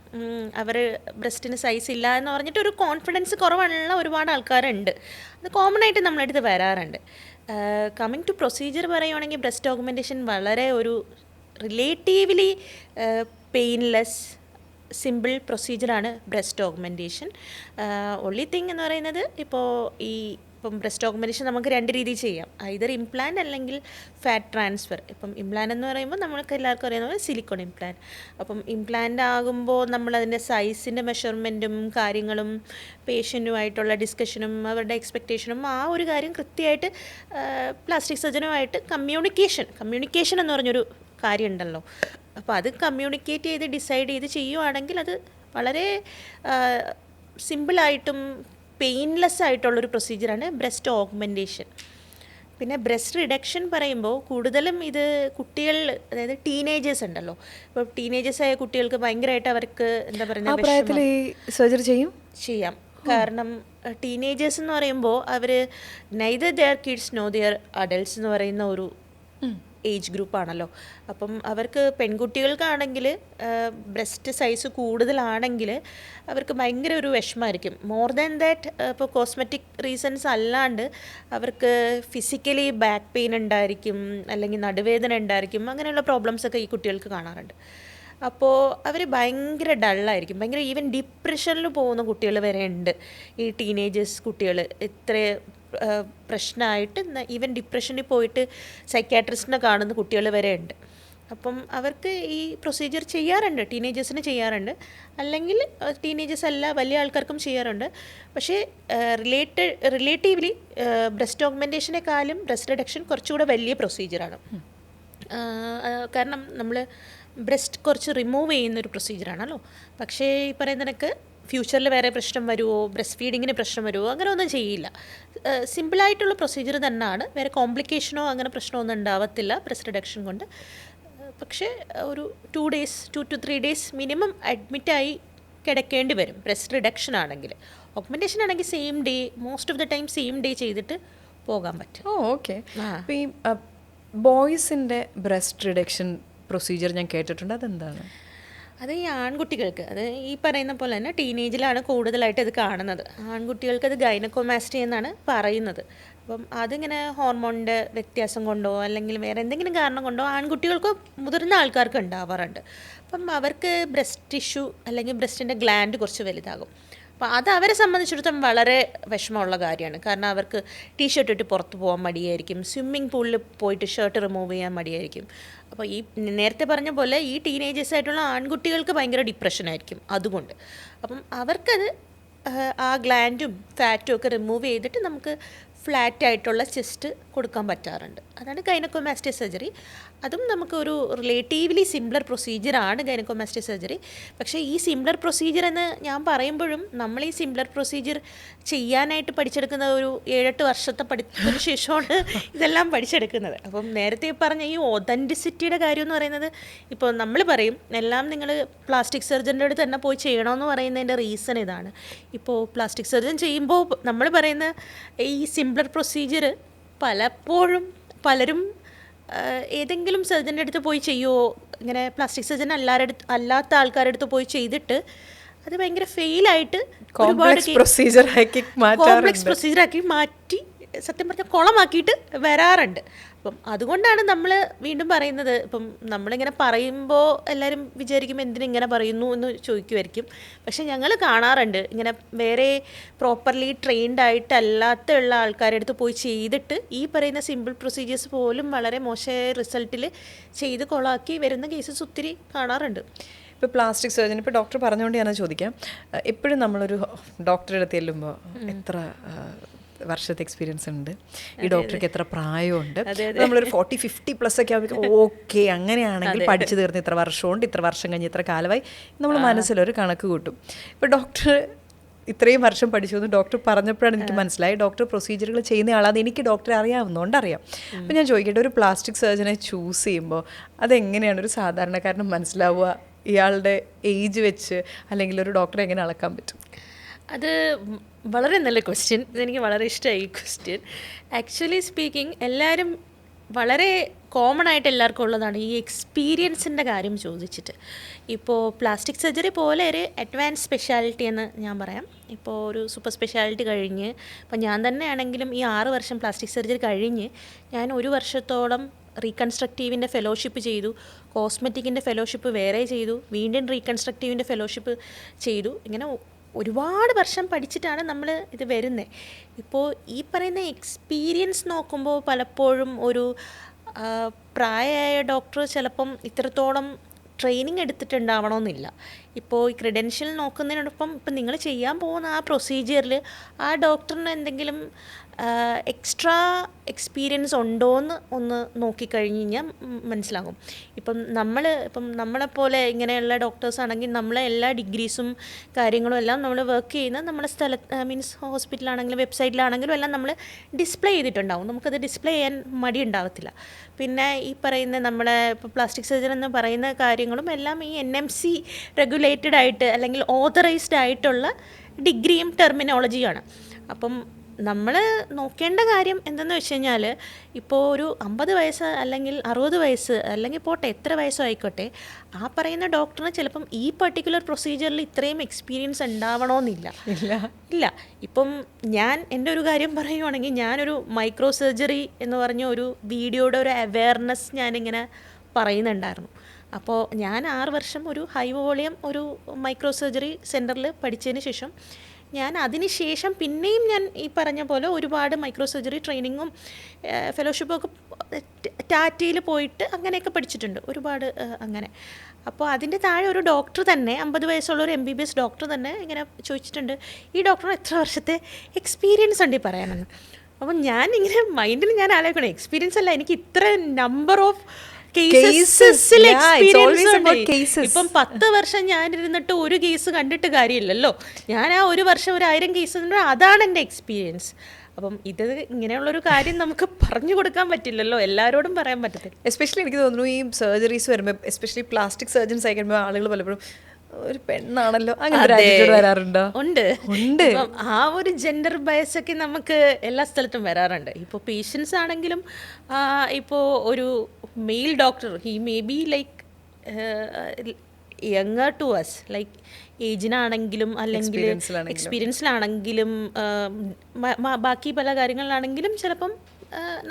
അവർ ബ്രസ്റ്റിന് സൈസ് ഇല്ല എന്ന് പറഞ്ഞിട്ട് ഒരു കോൺഫിഡൻസ് കുറവുള്ള ഒരുപാട് ആൾക്കാരുണ്ട്. അത് കോമൺ ആയിട്ട് നമ്മളടുത്ത് വരാറുണ്ട്. കമ്മിങ് ടു പ്രൊസീജിയർ പറയുവാണെങ്കിൽ ബ്രസ്റ്റ് ഓഗ്മെൻറ്റേഷൻ വളരെ ഒരു റിലേറ്റീവ്ലി പെയിൻലെസ് സിമ്പിൾ പ്രൊസീജിയറാണ് ബ്രസ്റ്റ് ഓഗ്മെൻറ്റേഷൻ. ഒൺലി തിങ് എന്ന് പറയുന്നത് ഇപ്പോൾ ഈ ഇപ്പം ബ്രസ്റ്റ് ഓഗ്മെൻറ്റേഷൻ നമുക്ക് 2 രീതിയിൽ ചെയ്യാം. ഐദർ ഇംപ്ലാന്റ് അല്ലെങ്കിൽ ഫാറ്റ് ട്രാൻസ്ഫർ. ഇപ്പം ഇംപ്ലാന്റ് എന്ന് പറയുമ്പോൾ നമ്മൾക്ക് എല്ലാവർക്കും അറിയാവുന്ന പോലെ സിലിക്കോൺ ഇംപ്ലാന്റ്. അപ്പം ഇംപ്ലാന്റ് ആകുമ്പോൾ നമ്മളതിൻ്റെ സൈസിൻ്റെ മെഷർമെൻറ്റും കാര്യങ്ങളും പേഷ്യൻറ്റുമായിട്ടുള്ള ഡിസ്കഷനും അവരുടെ എക്സ്പെക്റ്റേഷനും ആ ഒരു കാര്യം കൃത്യമായിട്ട് പ്ലാസ്റ്റിക് സർജനുമായിട്ട് കമ്മ്യൂണിക്കേഷൻ എന്ന് പറഞ്ഞൊരു കാര്യമുണ്ടല്ലോ. അപ്പോൾ അത് കമ്മ്യൂണിക്കേറ്റ് ചെയ്ത് ഡിസൈഡ് ചെയ്ത് ചെയ്യുവാണെങ്കിൽ അത് വളരെ സിമ്പിളായിട്ടും പെയിൻലെസ് ആയിട്ടുള്ളൊരു പ്രൊസീജിയറാണ് ബ്രസ്റ്റ് ഓഗ്മെൻറ്റേഷൻ. പിന്നെ ബ്രസ്റ്റ് റിഡക്ഷൻ പറയുമ്പോൾ കൂടുതലും ഇത് കുട്ടികൾ, അതായത് ടീനേജേഴ്സ് ഉണ്ടല്ലോ. ഇപ്പോൾ ടീനേജേഴ്സായ കുട്ടികൾക്ക് ഭയങ്കരമായിട്ട് അവർക്ക് എന്താ പ്രായത്തിൽ ഈ സർജറി ചെയ്യാം. കാരണം ടീനേജേഴ്സ് എന്ന് പറയുമ്പോൾ അവർ neither they're kids nor they're adults എന്ന് പറയുന്ന ഒരു ഏജ് ഗ്രൂപ്പാണല്ലോ. അപ്പം അവർക്ക് പെൺകുട്ടികൾക്കാണെങ്കിൽ ബ്രസ്റ്റ് സൈസ് കൂടുതലാണെങ്കിൽ അവർക്ക് ഭയങ്കര ഒരു വിഷമമായിരിക്കും. മോർ ദാൻ ദാറ്റ് ഇപ്പോൾ കോസ്മെറ്റിക് റീസൺസ് അല്ലാണ്ട് അവർക്ക് ഫിസിക്കലി ബാക്ക് പെയിൻ ഉണ്ടായിരിക്കും, അല്ലെങ്കിൽ നടുവേദന ഉണ്ടായിരിക്കും. അങ്ങനെയുള്ള പ്രോബ്ലംസൊക്കെ ഈ കുട്ടികൾക്ക് കാണാറുണ്ട്. അപ്പോൾ അവർ ഭയങ്കര ഡള്ളായിരിക്കും, ഭയങ്കര ഈവൻ ഡിപ്രഷനിൽ പോകുന്ന കുട്ടികൾ വരെ ഉണ്ട്. ഈ ടീനേജേഴ്സ് കുട്ടികൾ ഇത്ര പ്രശ്നമായിട്ട് ഈവൻ ഡിപ്രഷനിൽ പോയിട്ട് സൈക്യാട്രിസ്റ്റിനെ കാണുന്ന കുട്ടികൾ വരെ ഉണ്ട്. അപ്പം അവർക്ക് ഈ പ്രൊസീജിയർ ചെയ്യാറുണ്ട്, ടീനേജേഴ്സിന് ചെയ്യാറുണ്ട്, അല്ലെങ്കിൽ ടീനേജേഴ്സ് അല്ല വലിയ ആൾക്കാർക്കും ചെയ്യാറുണ്ട്. പക്ഷേ റിലേറ്റീവ്ലി ബ്രസ്റ്റ് ഓഗ്മെൻറ്റേഷനേക്കാളും ബ്രസ്റ്റ് റിഡക്ഷൻ കുറച്ചുകൂടെ വലിയ പ്രൊസീജിയറാണ്. കാരണം നമ്മൾ ബ്രസ്റ്റ് കുറച്ച് റിമൂവ് ചെയ്യുന്നൊരു പ്രൊസീജിയറാണല്ലോ. പക്ഷേ ഈ പറയുന്നതിനൊക്കെ ഫ്യൂച്ചറിൽ വേറെ പ്രശ്നം വരുമോ, ബ്രസ്റ്റ് ഫീഡിങ്ങിന് പ്രശ്നം വരുമോ, അങ്ങനെ ഒന്നും ചെയ്യില്ല. സിമ്പിളായിട്ടുള്ള പ്രൊസീജിയർ തന്നെയാണ്. വേറെ കോംപ്ലിക്കേഷനോ അങ്ങനെ പ്രശ്നമൊന്നും ഉണ്ടാവത്തില്ല ബ്രസ്റ്റ് റിഡക്ഷൻ കൊണ്ട്. പക്ഷേ ഒരു 2 to 3 days മിനിമം അഡ്മിറ്റായി കിടക്കേണ്ടി വരും ബ്രസ്റ്റ് റിഡക്ഷൻ ആണെങ്കിൽ. ഓഗ്മെൻറ്റേഷൻ ആണെങ്കിൽ same day, most of the time same day ചെയ്തിട്ട് പോകാൻ പറ്റും. ഓക്കെ. അപ്പോൾ ഈ ബോയ്സിൻ്റെ ബ്രസ്റ്റ് റിഡക്ഷൻ പ്രൊസീജിയർ ഞാൻ കേട്ടിട്ടുണ്ട്, അതെന്താണ്? അത് ഈ ആൺകുട്ടികൾക്ക്, അത് ഈ പറയുന്ന പോലെ തന്നെ ടീനേജിലാണ് കൂടുതലായിട്ട് ഇത് കാണുന്നത്. ആൺകുട്ടികൾക്ക് അത് ഗൈനക്കോമാസ്റ്റി എന്നാണ് പറയുന്നത്. അപ്പം അതിങ്ങനെ ഹോർമോണിൻ്റെ വ്യത്യാസം കൊണ്ടോ അല്ലെങ്കിൽ വേറെ എന്തെങ്കിലും കാരണം കൊണ്ടോ ആൺകുട്ടികൾക്കോ മുതിർന്ന ആൾക്കാർക്ക് ഉണ്ടാവാറുണ്ട്. അപ്പം അവർക്ക് ബ്രസ്റ്റ് ടിഷ്യൂ അല്ലെങ്കിൽ ബ്രസ്റ്റിൻ്റെ ഗ്ലാൻഡ് കുറച്ച് വലുതാകും. അപ്പോൾ അത് അവരെ സംബന്ധിച്ചിടത്തോളം വളരെ വിഷമമുള്ള കാര്യമാണ്. കാരണം അവർക്ക് ടീഷർട്ട് ഇട്ട് പുറത്ത് പോകാൻ മടിയായിരിക്കും, സ്വിമ്മിംഗ് പൂളിൽ പോയിട്ട് ഷർട്ട് റിമൂവ് ചെയ്യാൻ മടിയായിരിക്കും. അപ്പോൾ ഈ നേരത്തെ പറഞ്ഞ പോലെ ഈ ടീനേജേഴ്സായിട്ടുള്ള ആൺകുട്ടികൾക്ക് ഭയങ്കര ഡിപ്രഷനായിരിക്കും അതുകൊണ്ട്. അപ്പം അവർക്കത് ആ ഗ്ലാൻഡും ഫാറ്റും ഒക്കെ റിമൂവ് ചെയ്തിട്ട് നമുക്ക് ഫ്ലാറ്റായിട്ടുള്ള ചെസ്റ്റ് കൊടുക്കാൻ പറ്റാറുണ്ട്. അതാണ് ഗൈനക്കോമാസ്റ്റി സർജറി. അതും നമുക്കൊരു റിലേറ്റീവ്ലി സിംപ്ലർ പ്രൊസീജിയറാണ് ഗൈനക്കോമാസ്റ്റി സർജറി. പക്ഷേ ഈ സിംപ്ലർ പ്രൊസീജിയർ എന്ന് ഞാൻ പറയുമ്പോഴും നമ്മൾ ഈ സിംപ്ലർ പ്രൊസീജിയർ ചെയ്യാനായിട്ട് പഠിച്ചെടുക്കുന്ന ഒരു 7-8 വർഷത്തെ പഠിത്തത്തിന് ശേഷമാണ് ഇതെല്ലാം പഠിച്ചെടുക്കുന്നത്. അപ്പം നേരത്തെ പറഞ്ഞ ഈ ഒതൻറ്റിസിറ്റിയുടെ കാര്യം എന്ന് പറയുന്നത്, ഇപ്പോൾ നമ്മൾ പറയും എല്ലാം നിങ്ങൾ പ്ലാസ്റ്റിക് സർജൻ്റെ അടുത്ത് തന്നെ പോയി ചെയ്യണമെന്ന് പറയുന്നതിൻ്റെ റീസൺ ഇതാണ്. ഇപ്പോൾ പ്ലാസ്റ്റിക് സർജൻ ചെയ്യുമ്പോൾ നമ്മൾ പറയുന്ന ഈ സിംപ്ലർ പ്രൊസീജിയർ പലരും ഏതെങ്കിലും സർജൻ്റെ അടുത്ത് പോയി ചെയ്യുമോ, ഇങ്ങനെ പ്ലാസ്റ്റിക് സർജൻ അല്ലാത്ത ആൾക്കാരുടെ അടുത്ത് പോയി ചെയ്തിട്ട് അത് ഭയങ്കര ഫെയിലായിട്ട് കോംപ്ലക്സ് പ്രൊസീജിയറാക്കി മാറ്റി സത്യം പറഞ്ഞാൽ കുളമാക്കിയിട്ട് വരാറുണ്ട്. അപ്പം അതുകൊണ്ടാണ് നമ്മൾ വീണ്ടും പറയുന്നത്. ഇപ്പം നമ്മളിങ്ങനെ പറയുമ്പോൾ എല്ലാവരും വിചാരിക്കും എന്തിനിങ്ങനെ പറയുന്നു എന്ന് ചോദിക്കുമായിരിക്കും. പക്ഷെ ഞങ്ങൾ കാണാറുണ്ട് ഇങ്ങനെ വേറെ പ്രോപ്പർലി ട്രെയിൻഡ് ആയിട്ടല്ലാത്തുള്ള ആൾക്കാരുടെ അടുത്ത് പോയി ചെയ്തിട്ട് ഈ പറയുന്ന സിമ്പിൾ പ്രൊസീജിയേഴ്സ് പോലും വളരെ മോശമായ റിസൾട്ടിൽ ചെയ്ത് കൊളാക്കി വരുന്ന കേസസ് ഒത്തിരി കാണാറുണ്ട്. ഇപ്പോൾ പ്ലാസ്റ്റിക് സർജൻ, ഇപ്പോൾ ഡോക്ടർ പറഞ്ഞുകൊണ്ട് ഞാനത് ചോദിക്കാം. എപ്പോഴും നമ്മളൊരു ഡോക്ടറുടെ അടുത്ത് ചെല്ലുമ്പോൾ എത്ര വർഷത്തെ എക്സ്പീരിയൻസ് ഉണ്ട്, ഈ ഡോക്ടർക്ക് എത്ര പ്രായമുണ്ട്, നമ്മളൊരു 40-50+ ഒക്കെ ആവുമ്പോൾ ഓക്കെ അങ്ങനെയാണെങ്കിൽ പഠിച്ചു തീർന്ന് ഇത്ര വർഷമുണ്ട്, ഇത്ര വർഷം കഴിഞ്ഞ് ഇത്ര കാലമായി നമ്മൾ മനസ്സിലൊരു കണക്ക് കൂട്ടും. ഇപ്പോൾ ഡോക്ടർ ഇത്രയും വർഷം പഠിച്ചു എന്ന് ഡോക്ടർ പറഞ്ഞപ്പോഴാണ് എനിക്ക് മനസ്സിലായി ഡോക്ടർ പ്രൊസീജിയറുകൾ ചെയ്യുന്ന ആളാണ്. എനിക്ക് ഡോക്ടറെ അറിയാവുന്നതുകൊണ്ട് അറിയാം. അപ്പോൾ ഞാൻ ചോദിക്കട്ടെ, ഒരു പ്ലാസ്റ്റിക് സർജനെ ചൂസ് ചെയ്യുമ്പോൾ അതെങ്ങനെയാണ് ഒരു സാധാരണക്കാരന് മനസ്സിലാവുക? ഇയാളുടെ ഏജ് വെച്ച് അല്ലെങ്കിൽ ഒരു ഡോക്ടറെ എങ്ങനെ അളക്കാൻ പറ്റും? അത് വളരെ നല്ല ക്വസ്റ്റ്യൻ. ഇതെനിക്ക് വളരെ ഇഷ്ടമായി ഈ ക്വസ്റ്റ്യൻ. ആക്ച്വലി സ്പീക്കിംഗ് എല്ലാവരും വളരെ കോമൺ ആയിട്ട് എല്ലാവർക്കും ഉള്ളതാണ് ഈ എക്സ്പീരിയൻസിൻ്റെ കാര്യം ചോദിച്ചിട്ട്. ഇപ്പോൾ പ്ലാസ്റ്റിക് സർജറി പോലെ ഒരു അഡ്വാൻസ് സ്പെഷ്യാലിറ്റി എന്ന് ഞാൻ പറയാം. ഇപ്പോൾ ഒരു സൂപ്പർ സ്പെഷ്യാലിറ്റി കഴിഞ്ഞ് ഇപ്പോൾ ഞാൻ തന്നെ ആണെങ്കിലും ഈ 6 വർഷം പ്ലാസ്റ്റിക് സർജറി കഴിഞ്ഞ് ഞാൻ 1 വർഷത്തോളം റീകൺസ്ട്രക്റ്റീവിൻ്റെ ഫെലോഷിപ്പ് ചെയ്തു, കോസ്മെറ്റിക്കിൻ്റെ ഫെലോഷിപ്പ് വേറെ ചെയ്തു, വീണ്ടും റീകൺസ്ട്രക്റ്റീവിൻ്റെ ഫെലോഷിപ്പ് ചെയ്തു. ഇങ്ങനെ ഒരുപാട് വർഷം പഠിച്ചിട്ടാണ് നമ്മൾ ഇത് വരുന്നത്. ഇപ്പോൾ ഈ പറയുന്ന എക്സ്പീരിയൻസ് നോക്കുമ്പോൾ പലപ്പോഴും ഒരു പ്രായമായ ഡോക്ടർ ചിലപ്പം ഇത്രത്തോളം ട്രെയിനിങ് എടുത്തിട്ടുണ്ടാവണമെന്നില്ല. ഇപ്പോൾ ഈ ക്രെഡൻഷ്യൽ നോക്കുന്നതിനോടൊപ്പം ഇപ്പം നിങ്ങൾ ചെയ്യാൻ പോകുന്ന ആ പ്രൊസീജിയറിൽ ആ ഡോക്ടറിന് എന്തെങ്കിലും എക്സ്ട്രാ എക്സ്പീരിയൻസ് ഉണ്ടോയെന്ന് ഒന്ന് നോക്കിക്കഴിഞ്ഞ് കഴിഞ്ഞാൽ മനസ്സിലാകും. ഇപ്പം നമ്മളെപ്പോലെ ഇങ്ങനെയുള്ള ഡോക്ടേഴ്സ് ആണെങ്കിൽ നമ്മളെ എല്ലാ ഡിഗ്രീസും കാര്യങ്ങളും എല്ലാം നമ്മൾ വർക്ക് ചെയ്യുന്ന നമ്മുടെ സ്ഥലത്ത് മീൻസ് ഹോസ്പിറ്റലാണെങ്കിലും വെബ്സൈറ്റിലാണെങ്കിലും എല്ലാം നമ്മൾ ഡിസ്പ്ലേ ചെയ്തിട്ടുണ്ടാവും. നമുക്കത് ഡിസ്പ്ലേ ചെയ്യാൻ മടി ഉണ്ടാവത്തില്ല. പിന്നെ ഈ പറയുന്ന നമ്മളെ ഇപ്പോൾ പ്ലാസ്റ്റിക് സർജറി എന്ന് പറയുന്ന കാര്യങ്ങളും എല്ലാം ഈ NMC റെഗുലേറ്റഡ് ആയിട്ട് അല്ലെങ്കിൽ ഓതറൈസ്ഡ് ആയിട്ടുള്ള ഡിഗ്രിയും ടെർമിനോളജിയാണ്. അപ്പം നമ്മൾ നോക്കേണ്ട കാര്യം എന്തെന്ന് വെച്ച് കഴിഞ്ഞാൽ ഇപ്പോൾ ഒരു 50 വയസ്സ് അല്ലെങ്കിൽ 60 വയസ്സ് അല്ലെങ്കിൽ പോട്ടെ എത്ര വയസ്സോ ആയിക്കോട്ടെ, ആ പറയുന്ന ഡോക്ടറിന് ചിലപ്പം ഈ പർട്ടിക്കുലർ പ്രൊസീജിയറിൽ ഇത്രയും എക്സ്പീരിയൻസ് ഉണ്ടാവണമെന്നില്ല. ഇല്ല. ഇപ്പം എൻ്റെ ഒരു കാര്യം പറയുവാണെങ്കിൽ, ഞാനൊരു മൈക്രോ സർജറി എന്ന് പറഞ്ഞ ഒരു വീഡിയോയുടെ ഒരു അവെയർനെസ് ഞാനിങ്ങനെ പറയുന്നുണ്ടായിരുന്നു. അപ്പോൾ ഞാൻ 6 വർഷം ഒരു ഹൈ വോളിയം ഒരു മൈക്രോ സർജറി സെൻറ്ററിൽ പഠിച്ചതിന് ശേഷം ഞാൻ അതിന് ശേഷം പിന്നെയും ഞാൻ ഈ പറഞ്ഞ പോലെ ഒരുപാട് മൈക്രോ സർജറി ട്രെയിനിങ്ങും ഫെലോഷിപ്പൊക്കെ ടാറ്റയിൽ പോയിട്ട് അങ്ങനെയൊക്കെ പഠിച്ചിട്ടുണ്ട് ഒരുപാട് അങ്ങനെ. അപ്പോൾ അതിൻ്റെ താഴെ ഒരു ഡോക്ടർ തന്നെ 50 വയസ്സുള്ള ഒരു MBBS ഡോക്ടർ തന്നെ ഇങ്ങനെ ചോദിച്ചിട്ടുണ്ട്, ഈ ഡോക്ടറിന് എത്ര വർഷത്തെ എക്സ്പീരിയൻസ് ഉണ്ട് ഈ പറയാനെന്ന്. അപ്പം ഞാൻ ഇങ്ങനെ മൈൻഡിൽ ഞാൻ ആലോചിക്കണം, എക്സ്പീരിയൻസ് അല്ല, എനിക്ക് ഇത്ര നമ്പർ ഓഫ് ഇപ്പം 10 വർഷം ഞാനിരുന്നിട്ട് ഒരു കേസ് കണ്ടിട്ട് കാര്യമില്ലല്ലോ. ഞാൻ ആ ഒരു വർഷം 1000 കേസ്, അതാണ് എൻ്റെ എക്സ്പീരിയൻസ്. അപ്പം ഇത് ഇങ്ങനെയുള്ളൊരു കാര്യം നമുക്ക് പറഞ്ഞു കൊടുക്കാൻ പറ്റില്ലല്ലോ, എല്ലാവരോടും പറയാൻ പറ്റത്തില്ല. എസ്പെഷ്യലി എനിക്ക് തോന്നുന്നു ഈ സർജറീസ് വരുമ്പോൾ, എസ്പെഷ്യലി പ്ലാസ്റ്റിക് സർജൻസ് ആയി കഴിയുമ്പോൾ ആളുകൾ പലപ്പോഴും ഒരു പെണ്ണാണല്ലോ അങ്ങനെ വരാറുണ്ടോ? ഉണ്ട്. ആ ഒരു ജെൻഡർ ബയസ് ഒക്കെ നമുക്ക് എല്ലാ സ്ഥലത്തും വരാറുണ്ട്. ഇപ്പോൾ പേഷ്യൻസ് ആണെങ്കിലും ഇപ്പോൾ ഒരു male doctor he may be like younger to us, like ഏജിനാണെങ്കിലും അല്ലെങ്കിൽ എക്സ്പീരിയൻസിലാണെങ്കിലും ബാക്കി പല കാര്യങ്ങളിലാണെങ്കിലും ചിലപ്പം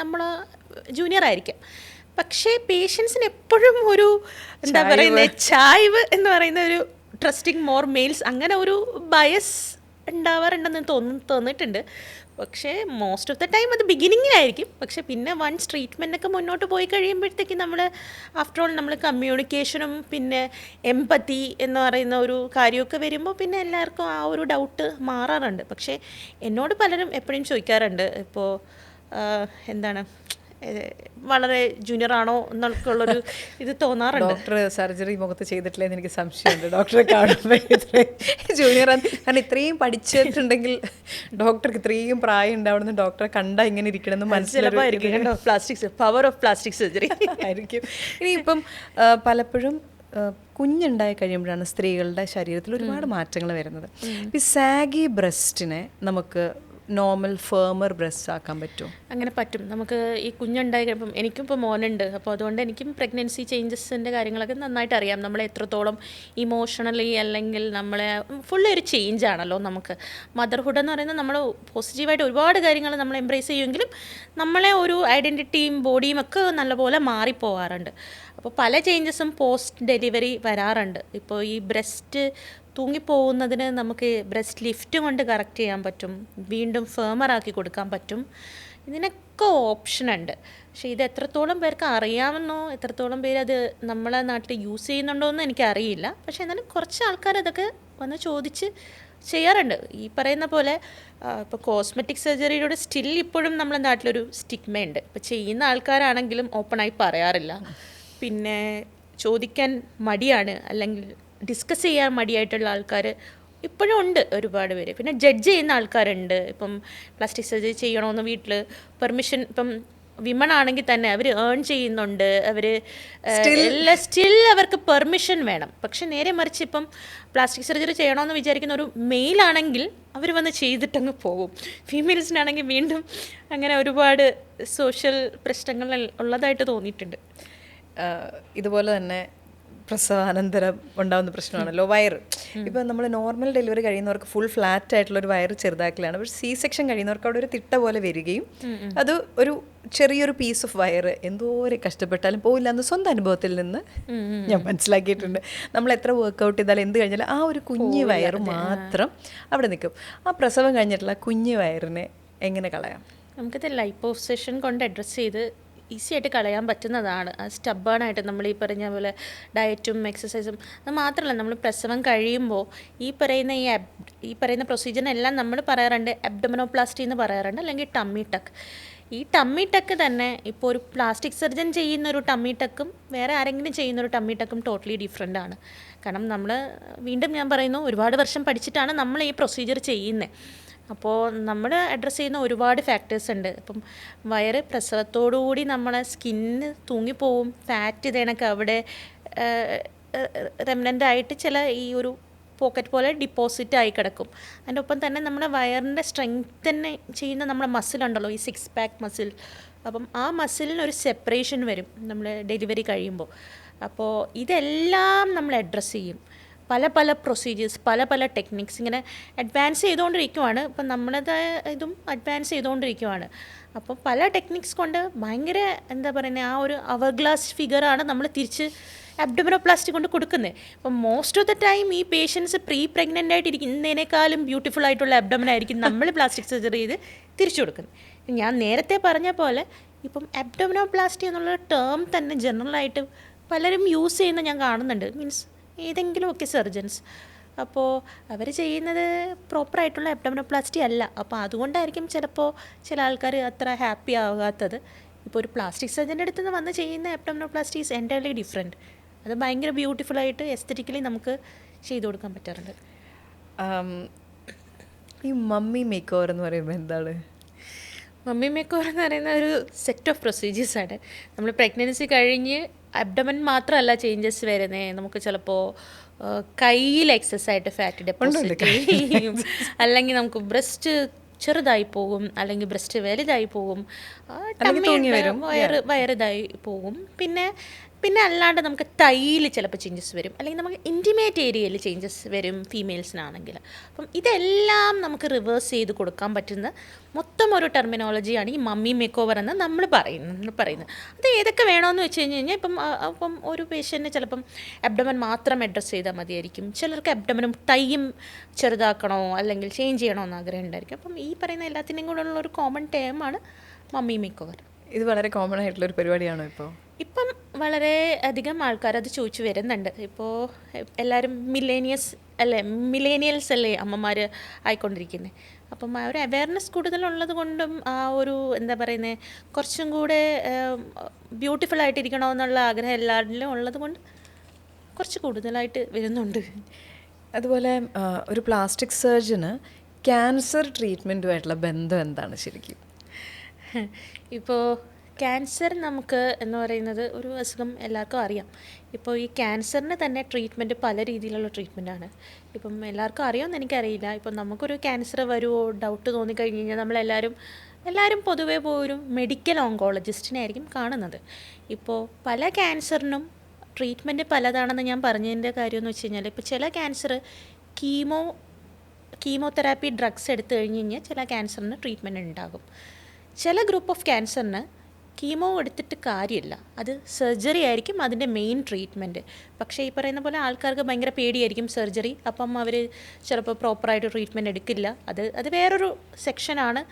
നമ്മൾ ജൂനിയർ ആയിരിക്കാം. പക്ഷേ പേഷ്യൻസിന് എപ്പോഴും ഒരു എന്താ പറയുന്നത്, ചായ്വ് എന്ന് പറയുന്ന ഒരു ട്രസ്റ്റിംഗ് മോർ മെയിൽസ്, അങ്ങനെ ഒരു ബയസ് ഉണ്ടാവാറുണ്ടെന്ന് തോന്നിയിട്ടുണ്ട്. പക്ഷേ മോസ്റ്റ് ഓഫ് ദ ടൈം അത് ബിഗിനിങ്ങിലായിരിക്കും. പക്ഷേ പിന്നെ വൺസ് ട്രീറ്റ്മെൻറ്റൊക്കെ മുന്നോട്ട് പോയി കഴിയുമ്പോഴത്തേക്കും നമ്മൾ ആഫ്റ്റർ ഓൾ നമ്മൾ കമ്മ്യൂണിക്കേഷനും പിന്നെ എംപതി എന്ന് പറയുന്ന ഒരു കാര്യമൊക്കെ വരുമ്പോൾ പിന്നെ എല്ലാവർക്കും ആ ഒരു ഡൗട്ട് മാറാറുണ്ട്. പക്ഷേ എന്നോട് പലരും എപ്പോഴും ചോദിക്കാറുണ്ട്, ഇപ്പോൾ എന്താണ് വളരെ ജൂനിയർ ആണോ എന്നൊക്കെയുള്ളൊരു ഇത് തോന്നാറുണ്ട്. ഡോക്ടർ സർജറി മുഖത്ത് ചെയ്തിട്ടില്ലെന്ന് എനിക്ക് സംശയമുണ്ട്. ഡോക്ടറെ കാണുമ്പോൾ ജൂനിയർ ആണ്, കാരണം ഇത്രയും പഠിച്ചിട്ടുണ്ടെങ്കിൽ ഡോക്ടർക്ക് ഇത്രയും പ്രായം ഉണ്ടാവണമെന്ന് ഡോക്ടറെ കണ്ടാൽ ഇങ്ങനെ ഇരിക്കണമെന്ന് മനസ്സിലായിരിക്കും. Plastic power of plastic surgery ആയിരിക്കും. ഇനിയിപ്പം പലപ്പോഴും കുഞ്ഞുണ്ടായി കഴിയുമ്പോഴാണ് സ്ത്രീകളുടെ ശരീരത്തിൽ ഒരുപാട് മാറ്റങ്ങൾ വരുന്നത്. ഈ സാഗി ബ്രസ്റ്റിനെ നമുക്ക് നോർമൽ ഫേമർ ബ്രസ്റ്റ് ആക്കാൻ പറ്റും? അങ്ങനെ പറ്റും. നമുക്ക് ഈ കുഞ്ഞുണ്ടായി കഴിയുമ്പം, എനിക്കും ഇപ്പോൾ മോനുണ്ട്, അപ്പോൾ അതുകൊണ്ട് എനിക്കും പ്രഗ്നൻസി ചേഞ്ചസിൻ്റെ കാര്യങ്ങളൊക്കെ നന്നായിട്ട് അറിയാം. നമ്മളെ എത്രത്തോളം ഇമോഷണലി അല്ലെങ്കിൽ നമ്മളെ ഫുള്ളി ഒരു ചേഞ്ച് ആണല്ലോ നമുക്ക്. മദർഹുഡ് എന്ന് പറയുന്നത് നമ്മൾ പോസിറ്റീവായിട്ട് ഒരുപാട് കാര്യങ്ങൾ നമ്മൾ എംബ്രേസ് ചെയ്യുമെങ്കിലും നമ്മളെ ഒരു ഐഡൻറ്റിറ്റിയും ബോഡിയും ഒക്കെ നല്ലപോലെ മാറിപ്പോവാറുണ്ട്. അപ്പോൾ പല ചേഞ്ചസും പോസ്റ്റ് ഡെലിവറി വരാറുണ്ട്. ഇപ്പോൾ ഈ ബ്രസ്റ്റ് തൂങ്ങിപ്പോകുന്നതിന് നമുക്ക് ബ്രസ്റ്റ് ലിഫ്റ്റ് കൊണ്ട് കറക്റ്റ് ചെയ്യാൻ പറ്റും, വീണ്ടും ഫേമറാക്കി കൊടുക്കാൻ പറ്റും. ഇതിനൊക്കെ ഓപ്ഷൻ ഉണ്ട്. പക്ഷേ ഇത് എത്രത്തോളം പേർക്ക് അറിയാമെന്നോ എത്രത്തോളം പേര് അത് നമ്മളെ നാട്ടിൽ യൂസ് ചെയ്യുന്നുണ്ടോ എന്ന് എനിക്കറിയില്ല. പക്ഷേ എന്നാലും കുറച്ച് ആൾക്കാർ അതൊക്കെ വന്ന് ചോദിച്ച് ചെയ്യാറുണ്ട്. ഈ പറയുന്ന പോലെ ഇപ്പോൾ കോസ്മെറ്റിക് സർജറിയിലൂടെ സ്റ്റിൽ ഇപ്പോഴും നമ്മളെ നാട്ടിലൊരു സ്റ്റിഗ്മയുണ്ട്. ഇപ്പോൾ ചെയ്യുന്ന ആൾക്കാരാണെങ്കിലും ഓപ്പണായി പറയാറില്ല, പിന്നെ ചോദിക്കാൻ മടിയാണ്, അല്ലെങ്കിൽ ഡിസ്കസ് ചെയ്യാൻ മടിയായിട്ടുള്ള ആൾക്കാർ ഇപ്പോഴും ഉണ്ട് ഒരുപാട് പേര്. പിന്നെ ജഡ്ജ് ചെയ്യുന്ന ആൾക്കാരുണ്ട്. ഇപ്പം പ്ലാസ്റ്റിക് സർജറി ചെയ്യണമെന്ന് വീട്ടിൽ പെർമിഷൻ, ഇപ്പം വിമൺ ആണെങ്കിൽ തന്നെ അവർ ഏൺ ചെയ്യുന്നുണ്ട്, അവർ സ്റ്റിൽ അവർക്ക് പെർമിഷൻ വേണം. പക്ഷെ നേരെ മറിച്ച് ഇപ്പം പ്ലാസ്റ്റിക് സർജറി ചെയ്യണമെന്ന് വിചാരിക്കുന്ന ഒരു മെയിലാണെങ്കിൽ അവർ വന്ന് ചെയ്തിട്ടങ്ങ് പോകും. ഫീമെയിൽസിനാണെങ്കിൽ വീണ്ടും അങ്ങനെ ഒരുപാട് സോഷ്യൽ പ്രശ്നങ്ങൾ ഉള്ളതായിട്ട് തോന്നിയിട്ടുണ്ട്. ഇതുപോലെ തന്നെ പ്രസവാനന്തരം ഉണ്ടാകുന്ന പ്രശ്നമാണല്ലോ വയറ്. ഇപ്പം നമ്മൾ നോർമൽ ഡെലിവറി കഴിയുന്നവർക്ക് ഫുൾ ഫ്ലാറ്റ് ആയിട്ടുള്ള ഒരു വയറ് ചെറുതാക്കലാണ്. പക്ഷേ സി സെക്ഷൻ കഴിയുന്നവർക്ക് അവിടെ ഒരു തിട്ട പോലെ വരികയും അത് ഒരു ചെറിയൊരു പീസ് ഓഫ് വയറ് എന്തോരം കഷ്ടപ്പെട്ടാലും പോയില്ല എന്ന് സ്വന്തം അനുഭവത്തിൽ നിന്ന് ഞാൻ മനസ്സിലാക്കിയിട്ടുണ്ട്. നമ്മൾ എത്ര വർക്കൗട്ട് ചെയ്താലും എന്ത് കഴിഞ്ഞാലും ആ ഒരു കുഞ്ഞു വയറ് മാത്രം അവിടെ നിൽക്കും. ആ പ്രസവം കഴിഞ്ഞിട്ടുള്ള കുഞ്ഞു വയറിനെ എങ്ങനെ കളയാം? നമുക്കിത് ലൈപ്പോസെഷൻ കൊണ്ട് അഡ്രസ്സ് ചെയ്ത് ഈസി ആയിട്ട് കളയാൻ പറ്റുന്നതാണ്. സ്റ്റബേണായിട്ട് നമ്മൾ ഈ പറഞ്ഞ പോലെ ഡയറ്റും എക്സസൈസും അത് മാത്രമല്ല, നമ്മൾ പ്രസവം കഴിയുമ്പോൾ ഈ പറയുന്ന പ്രൊസീജിയറിനെല്ലാം നമ്മൾ പറയാറുണ്ട് അബ്ഡോമിനോപ്ലാസ്റ്റി എന്ന് പറയാറുണ്ട്, അല്ലെങ്കിൽ ടമ്മി ടക്ക്. ഈ ടമ്മി ടക്ക് തന്നെ ഇപ്പോൾ ഒരു പ്ലാസ്റ്റിക് സർജൻ ചെയ്യുന്ന ഒരു ടമ്മി ടക്കും വേറെ ആരെങ്കിലും ചെയ്യുന്ന ഒരു ടമ്മി ടക്കും ടോട്ടലി ഡിഫറെൻ്റ് ആണ്. കാരണം നമ്മൾ വീണ്ടും ഞാൻ പറയുന്നു, ഒരുപാട് വർഷം പഠിച്ചിട്ടാണ് നമ്മൾ ഈ പ്രൊസീജിയർ ചെയ്യുന്നത്. അപ്പോൾ നമ്മൾ അഡ്രസ്സ് ചെയ്യുന്ന ഒരുപാട് ഫാക്ടേഴ്സ് ഉണ്ട്. ഇപ്പം വയറ് പ്രസവത്തോടുകൂടി നമ്മളെ സ്കിന്ന് തൂങ്ങിപ്പോവും, ഫാറ്റ് ഇതേണൊക്കെ അവിടെ റെമനൻ്റായിട്ട് ചില ഈ ഒരു പോക്കറ്റ് പോലെ ഡിപ്പോസിറ്റ് ആയി കിടക്കും. അതിൻ്റെ ഒപ്പം തന്നെ നമ്മുടെ വയറിൻ്റെ സ്ട്രെങ്ത് തന്നെ ചെയ്യുന്ന നമ്മുടെ മസിലുണ്ടല്ലോ, ഈ 6 പാക്ക് മസിൽ. അപ്പം ആ മസിലിനൊരു സെപ്പറേഷൻ വരും നമ്മൾ ഡെലിവറി കഴിയുമ്പോൾ. അപ്പോൾ ഇതെല്ലാം നമ്മൾ അഡ്രസ്സ് ചെയ്യും. പല പ്രൊസീജിയേഴ്സ്, പല ടെക്നിക്സ് ഇങ്ങനെ അഡ്വാൻസ് ചെയ്തുകൊണ്ടിരിക്കുവാണ്. ഇപ്പം നമ്മളത് ഇതും അഡ്വാൻസ് ചെയ്തുകൊണ്ടിരിക്കുവാണ്. അപ്പോൾ പല ടെക്നിക്സ് കൊണ്ട് ഭയങ്കര എന്താ പറയുന്നത്, ആ ഒരു അവർ ഗ്ലാസ് ഫിഗറാണ് നമ്മൾ തിരിച്ച് അബ്ഡോമിനോപ്ലാസ്റ്റി കൊണ്ട് കൊടുക്കുന്നത്. അപ്പം മോസ്റ്റ് ഓഫ് ദ ടൈം ഈ പേഷ്യൻസ് പ്രഗ്നൻ്റ് ആയിട്ട് ഇരിക്കുന്നതിനേക്കാളും ബ്യൂട്ടിഫുൾ ആയിട്ടുള്ള അബ്ഡോമൻ ആയിരിക്കും നമ്മൾ പ്ലാസ്റ്റിക് സർജറി ചെയ്ത് തിരിച്ചു കൊടുക്കുന്നത്. ഞാൻ നേരത്തെ പറഞ്ഞ പോലെ ഇപ്പം അബ്ഡോമിനോപ്ലാസ്റ്റി എന്നുള്ള ടേം തന്നെ ജനറലായിട്ട് പലരും യൂസ് ചെയ്യുന്ന ഞാൻ കാണുന്നുണ്ട്. മീൻസ് ഏതെങ്കിലുമൊക്കെ സർജൻസ്. അപ്പോൾ അവർ ചെയ്യുന്നത് പ്രോപ്പറായിട്ടുള്ള അബ്ഡോമിനോപ്ലാസ്റ്റി അല്ല. അപ്പോൾ അതുകൊണ്ടായിരിക്കും ചിലപ്പോൾ ചില ആൾക്കാർ അത്ര ഹാപ്പി ആകാത്തത്. ഇപ്പോൾ ഒരു പ്ലാസ്റ്റിക് സർജൻ്റെ അടുത്ത് നിന്ന് വന്ന് ചെയ്യുന്ന അബ്ഡോമിനോപ്ലാസ്റ്റി ഈസ് എൻറ്റയർലി ഡിഫറെൻറ്റ്. അത് ഭയങ്കര ബ്യൂട്ടിഫുള്ളായിട്ട് എസ്തറ്റിക്കലി നമുക്ക് ചെയ്തു കൊടുക്കാൻ പറ്റാറുണ്ട്. ഈ മമ്മി മേക്ക് ഓവർ എന്ന് പറയുമ്പോൾ എന്താണ്? മമ്മി മേക്ക് ഓവർ എന്ന് പറയുന്ന ഒരു സെറ്റ് ഓഫ് പ്രൊസീജിയേഴ്സാണ്. നമ്മൾ പ്രഗ്നൻസി കഴിഞ്ഞ് അബ്ഡമൻ മാത്രമല്ല ചേഞ്ചസ് വരുന്നത്. നമുക്ക് ചിലപ്പോൾ കയ്യിൽ എക്സസ് ആയിട്ട് ഫാറ്റ് ഡെപ്പോസിറ്റ് ചെയ്യും, അല്ലെങ്കിൽ നമുക്ക് ബ്രസ്റ്റ് ചെറുതായി പോകും, അല്ലെങ്കിൽ ബ്രസ്റ്റ് വലുതായി പോകും, വയറിതായി പോകും. പിന്നെ അല്ലാണ്ട് നമുക്ക് തൈയിൽ ചിലപ്പോൾ ചേഞ്ചസ് വരും, അല്ലെങ്കിൽ നമുക്ക് ഇൻറ്റിമേറ്റ് ഏരിയയിൽ ചേഞ്ചസ് വരും ഫീമെയിൽസിനാണെങ്കിൽ. അപ്പം ഇതെല്ലാം നമുക്ക് റിവേഴ്സ് ചെയ്ത് കൊടുക്കാൻ പറ്റുന്ന മൊത്തം ഒരു ടെർമിനോളജിയാണ് ഈ മമ്മി മേക്ക് ഓവർ എന്ന് നമ്മൾ പറയുന്നത്. അത് ഏതൊക്കെ വേണമെന്ന് വെച്ച് കഴിഞ്ഞാൽ ഇപ്പം ഒരു പേഷ്യൻറ്റിന് ചിലപ്പം അബ്ഡമൻ മാത്രം അഡ്രസ്സ് ചെയ്താൽ മതിയായിരിക്കും. ചിലർക്ക് അബ്ഡമനും തൈയും ചെറുതാക്കണോ അല്ലെങ്കിൽ ചേഞ്ച് ചെയ്യണോ എന്ന് ആഗ്രഹം ഉണ്ടായിരിക്കും. അപ്പം ഈ പറയുന്ന എല്ലാത്തിനും കൂടെ ഉള്ള ഒരു കോമൺ ടേമാണ് മമ്മി മേക്ക് ഓവർ. ഇത് വളരെ കോമൺ ആയിട്ടുള്ളൊരു പരിപാടിയാണോ ഇപ്പോൾ? ഇപ്പം വളരെ അധികം ആൾക്കാർ അത് ചോദിച്ചു വരുന്നുണ്ട്. ഇപ്പോൾ എല്ലാവരും മില്ലേനിയൽസ് അല്ലേ അമ്മമാർ ആയിക്കൊണ്ടിരിക്കുന്നത്. അപ്പം ആ ഒരു അവയർനെസ് കൂടുതലുള്ളത് കൊണ്ടും ആ ഒരു എന്താ പറയുന്നത് കുറച്ചും കൂടെ ബ്യൂട്ടിഫുൾ ആയിട്ടിരിക്കണമെന്നുള്ള ആഗ്രഹം എല്ലാവരിലും ഉള്ളത് കൊണ്ട് കുറച്ച് കൂടുതലായിട്ട് വരുന്നുണ്ട്. അതുപോലെ ഒരു പ്ലാസ്റ്റിക് സർജന് ക്യാൻസർ ട്രീറ്റ്മെൻറ്റുമായിട്ടുള്ള ബന്ധം എന്താണ് ശരിക്കും? ഇപ്പോൾ ക്യാൻസർ നമുക്ക് എന്ന് പറയുന്നത് ഒരു അസുഖം എല്ലാവർക്കും അറിയാം. ഇപ്പോൾ ഈ ക്യാൻസറിന് തന്നെ ട്രീറ്റ്മെൻറ്റ് പല രീതിയിലുള്ള ട്രീറ്റ്മെൻറ്റാണ്. ഇപ്പം എല്ലാവർക്കും അറിയുമെന്ന് എനിക്കറിയില്ല. ഇപ്പം നമുക്കൊരു ക്യാൻസർ വരുമോ ഡൗട്ട് തോന്നിക്കഴിഞ്ഞ് കഴിഞ്ഞാൽ എല്ലാവരും പൊതുവേ ഒരു മെഡിക്കൽ ഓങ്കോളജിസ്റ്റിനെ ആയിരിക്കും കാണുന്നത്. ഇപ്പോൾ പല ക്യാൻസറിനും ട്രീറ്റ്മെൻറ്റ് പലതാണെന്ന് ഞാൻ പറഞ്ഞതിൻ്റെ കാര്യം എന്ന് വെച്ച് കഴിഞ്ഞാൽ, ഇപ്പോൾ ചില ക്യാൻസർ കീമോതെറാപ്പി ഡ്രഗ്സ് എടുത്തു കഴിഞ്ഞ് കഴിഞ്ഞാൽ ചില ക്യാൻസറിന് ട്രീറ്റ്മെൻറ്റ് ഉണ്ടാകും. ചില ഗ്രൂപ്പ് ഓഫ് ക്യാൻസറിന് കീമോ എടുത്തിട്ട് കാര്യമില്ല, അത് സർജറി ആയിരിക്കും അതിൻ്റെ മെയിൻ ട്രീറ്റ്മെൻറ്റ്. പക്ഷേ ഈ പറയുന്ന പോലെ ആൾക്കാർക്ക് ഭയങ്കര പേടിയായിരിക്കും സർജറി. അപ്പം അവർ ചിലപ്പോൾ പ്രോപ്പറായിട്ട് ട്രീറ്റ്മെൻറ്റ് എടുക്കില്ല. അത് വേറൊരു സെക്ഷനാണ്.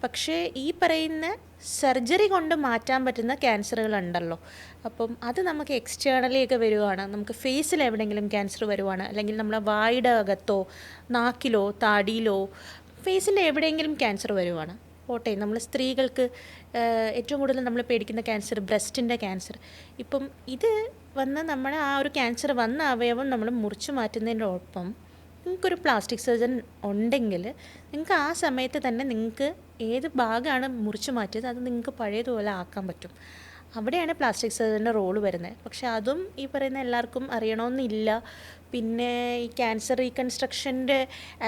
പക്ഷേ ഈ പറയുന്ന സർജറി കൊണ്ട് മാറ്റാൻ പറ്റുന്ന ക്യാൻസറുകളുണ്ടല്ലോ, അപ്പം അത് നമുക്ക് എക്സ്റ്റേണലി ഒക്കെ വരുവാണ്. നമുക്ക് ഫേസിൽ എവിടെയെങ്കിലും ക്യാൻസർ വരുവാണ്, അല്ലെങ്കിൽ നമ്മളെ വായുടെ അകത്തോ നാക്കിലോ താടിയിലോ ഫേസിൻ്റെ എവിടെയെങ്കിലും ക്യാൻസർ വരുവാണ്. പോട്ടെ, നമ്മൾ സ്ത്രീകൾക്ക് ഏറ്റവും കൂടുതൽ നമ്മൾ പേടിക്കുന്ന ക്യാൻസർ ബ്രസ്റ്റിൻ്റെ ക്യാൻസർ. ഇപ്പം ഇത് വന്ന് നമ്മുടെ ആ ഒരു ക്യാൻസർ വന്ന അവയവം നമ്മൾ മുറിച്ചു മാറ്റുന്നതിൻ്റെ ഒപ്പം നിങ്ങൾക്കൊരു പ്ലാസ്റ്റിക് സർജൻ ഉണ്ടെങ്കിൽ നിങ്ങൾക്ക് ആ സമയത്ത് തന്നെ നിങ്ങൾക്ക് ഏത് ഭാഗമാണ് മുറിച്ചു മാറ്റിയത് അത് നിങ്ങൾക്ക് പഴയതുപോലെ ആക്കാൻ പറ്റും. അവിടെയാണ് പ്ലാസ്റ്റിക് സർജൻ്റെ റോള് വരുന്നത്. പക്ഷെ അതും ഈ പറയുന്ന എല്ലാവർക്കും അറിയണമെന്നില്ല. പിന്നെ ഈ ക്യാൻസർ റീകൺസ്ട്രക്ഷൻ്റെ